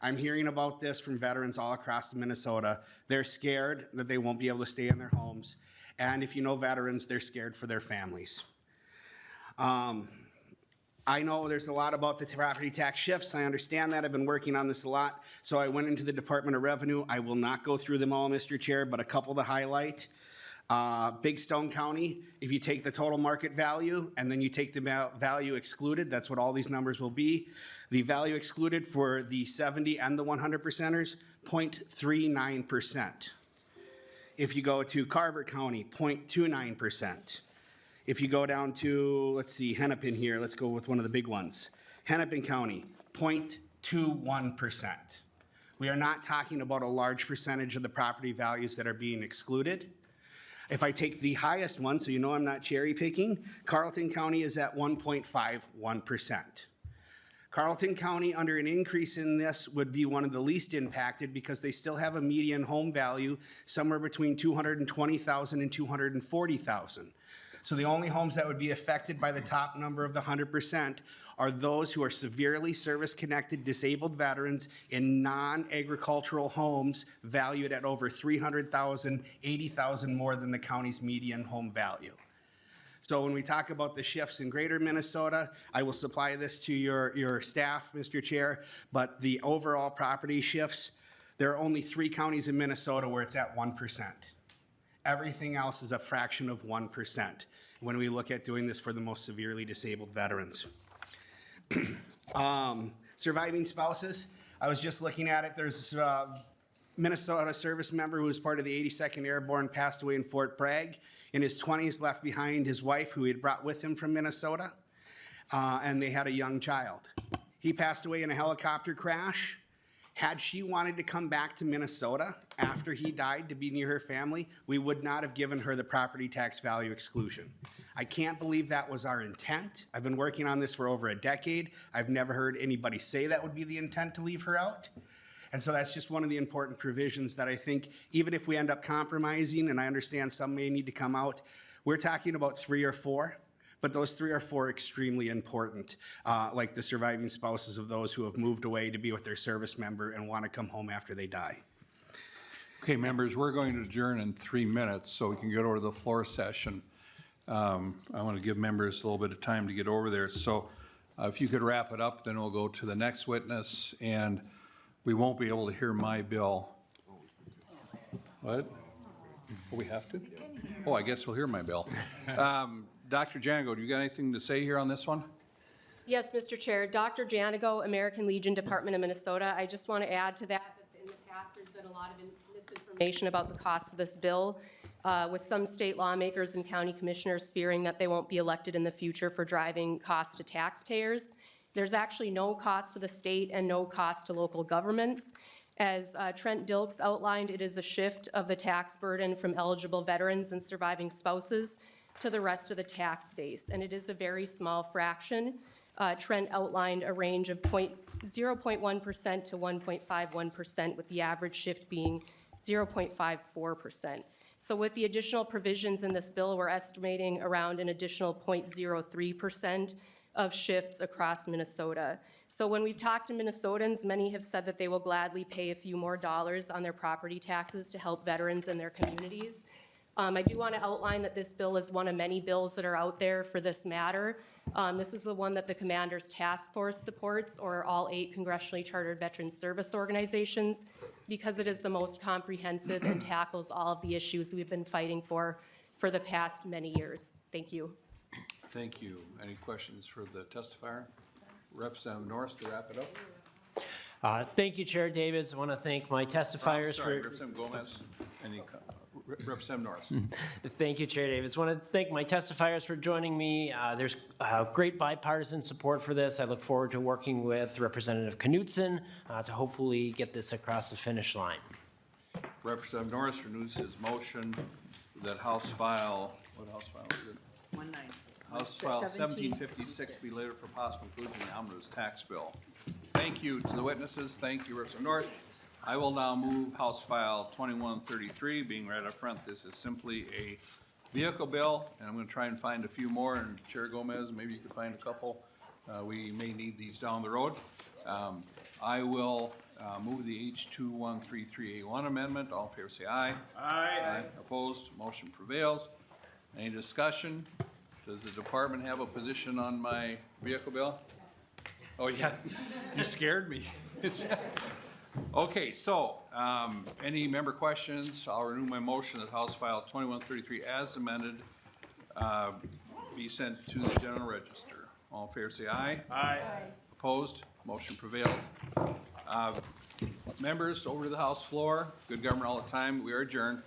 I'm hearing about this from veterans all across Minnesota. They're scared that they won't be able to stay in their homes. And if you know veterans, they're scared for their families. I know there's a lot about the property tax shifts. I understand that. I've been working on this a lot. So I went into the Department of Revenue. I will not go through them all, Mr. Chair, but a couple to highlight. Big Stone County, if you take the total market value and then you take the value excluded, that's what all these numbers will be. The value excluded for the 70 and the 100%ers, 0.39%. If you go to Carver County, 0.29%. If you go down to, let's see, Hennepin here, let's go with one of the big ones. Hennepin County, 0.21%. We are not talking about a large percentage of the property values that are being excluded. If I take the highest one, so you know I'm not cherry picking, Carleton County is at 1.51%. Carleton County, under an increase in this, would be one of the least impacted because they still have a median home value somewhere between $220,000 and $240,000. So the only homes that would be affected by the top number of the 100% are those who are severely service-connected disabled veterans in non-agricultural homes valued at over $300,000, $80,000 more than the county's median home value. So when we talk about the shifts in greater Minnesota, I will supply this to your staff, Mr. Chair, but the overall property shifts, there are only 3 counties in Minnesota where it's at 1%. Everything else is a fraction of 1% when we look at doing this for the most severely disabled veterans. Surviving spouses, I was just looking at it. There's a Minnesota service member who was part of the 82nd Airborne, passed away in Fort Bragg. In his 20s, left behind his wife, who he had brought with him from Minnesota, and they had a young child. He passed away in a helicopter crash. Had she wanted to come back to Minnesota after he died to be near her family, we would not have given her the property tax value exclusion. I can't believe that was our intent. I've been working on this for over a decade. I've never heard anybody say that would be the intent to leave her out. And so that's just one of the important provisions that I think, even if we end up compromising, and I understand some may need to come out, we're talking about 3 or 4. But those 3 or 4 are extremely important, like the surviving spouses of those who have moved away to be with their service member and want to come home after they die. Okay, members, we're going to adjourn in 3 minutes so we can get over to the floor session. I want to give members a little bit of time to get over there. So if you could wrap it up, then we'll go to the next witness, and we won't be able to hear my bill. What? Oh, we have to? Oh, I guess we'll hear my bill. Dr. Janigo, do you got anything to say here on this one? Yes, Mr. Chair. Dr. Janigo, American Legion, Department of Minnesota. I just want to add to that in the past there's been a lot of misinformation about the cost of this bill, with some state lawmakers and county commissioners fearing that they won't be elected in the future for driving costs to taxpayers. There's actually no cost to the state and no cost to local governments. As Trent Dilks outlined, it is a shift of the tax burden from eligible veterans and surviving spouses to the rest of the tax base, and it is a very small fraction. Trent outlined a range of 0.1% to 1.51%, with the average shift being 0.54%. So with the additional provisions in this bill, we're estimating around an additional 0.03% of shifts across Minnesota. So when we've talked to Minnesotans, many have said that they will gladly pay a few more dollars on their property taxes to help veterans and their communities. I do want to outline that this bill is one of many bills that are out there for this matter. This is the one that the Commander's Task Force supports, or all 8 congressionally chartered veteran service organizations, because it is the most comprehensive and tackles all of the issues we've been fighting for the past many years. Thank you. Thank you. Any questions for the testifier? Representative Norris to wrap it up. Thank you, Chair Davids. I want to thank my testifiers Sorry, for. Representative Gomez, any Representative Norris. Thank you, Chair Davis. Want to thank my testifiers for joining me. There's great bipartisan support for this. I look forward to working with Representative Knudsen to hopefully get this across the finish line. Representative Norris renews his motion that House File, what House File is it? House File 1756 be later for possible inclusion in the omnibus tax bill. Thank you to the witnesses. Thank you, Representative Norris. I will now move House File 2133, being right up front. This is simply a vehicle bill, and I'm going to try and find a few more. And Chair Gomez, maybe you could find a couple. We may need these down the road. I will move the H2133A1 amendment. All in favor say aye. Aye. Opposed? Motion prevails. Any discussion? Does the department have a position on my vehicle bill? Oh, yeah. You scared me. Okay, so, any member questions? I'll renew my motion that House File 2133 as amended be sent to the General Register. All in favor say aye. Aye. Opposed? Motion prevails. Members, over to the House floor. Good government all the time. We are adjourned.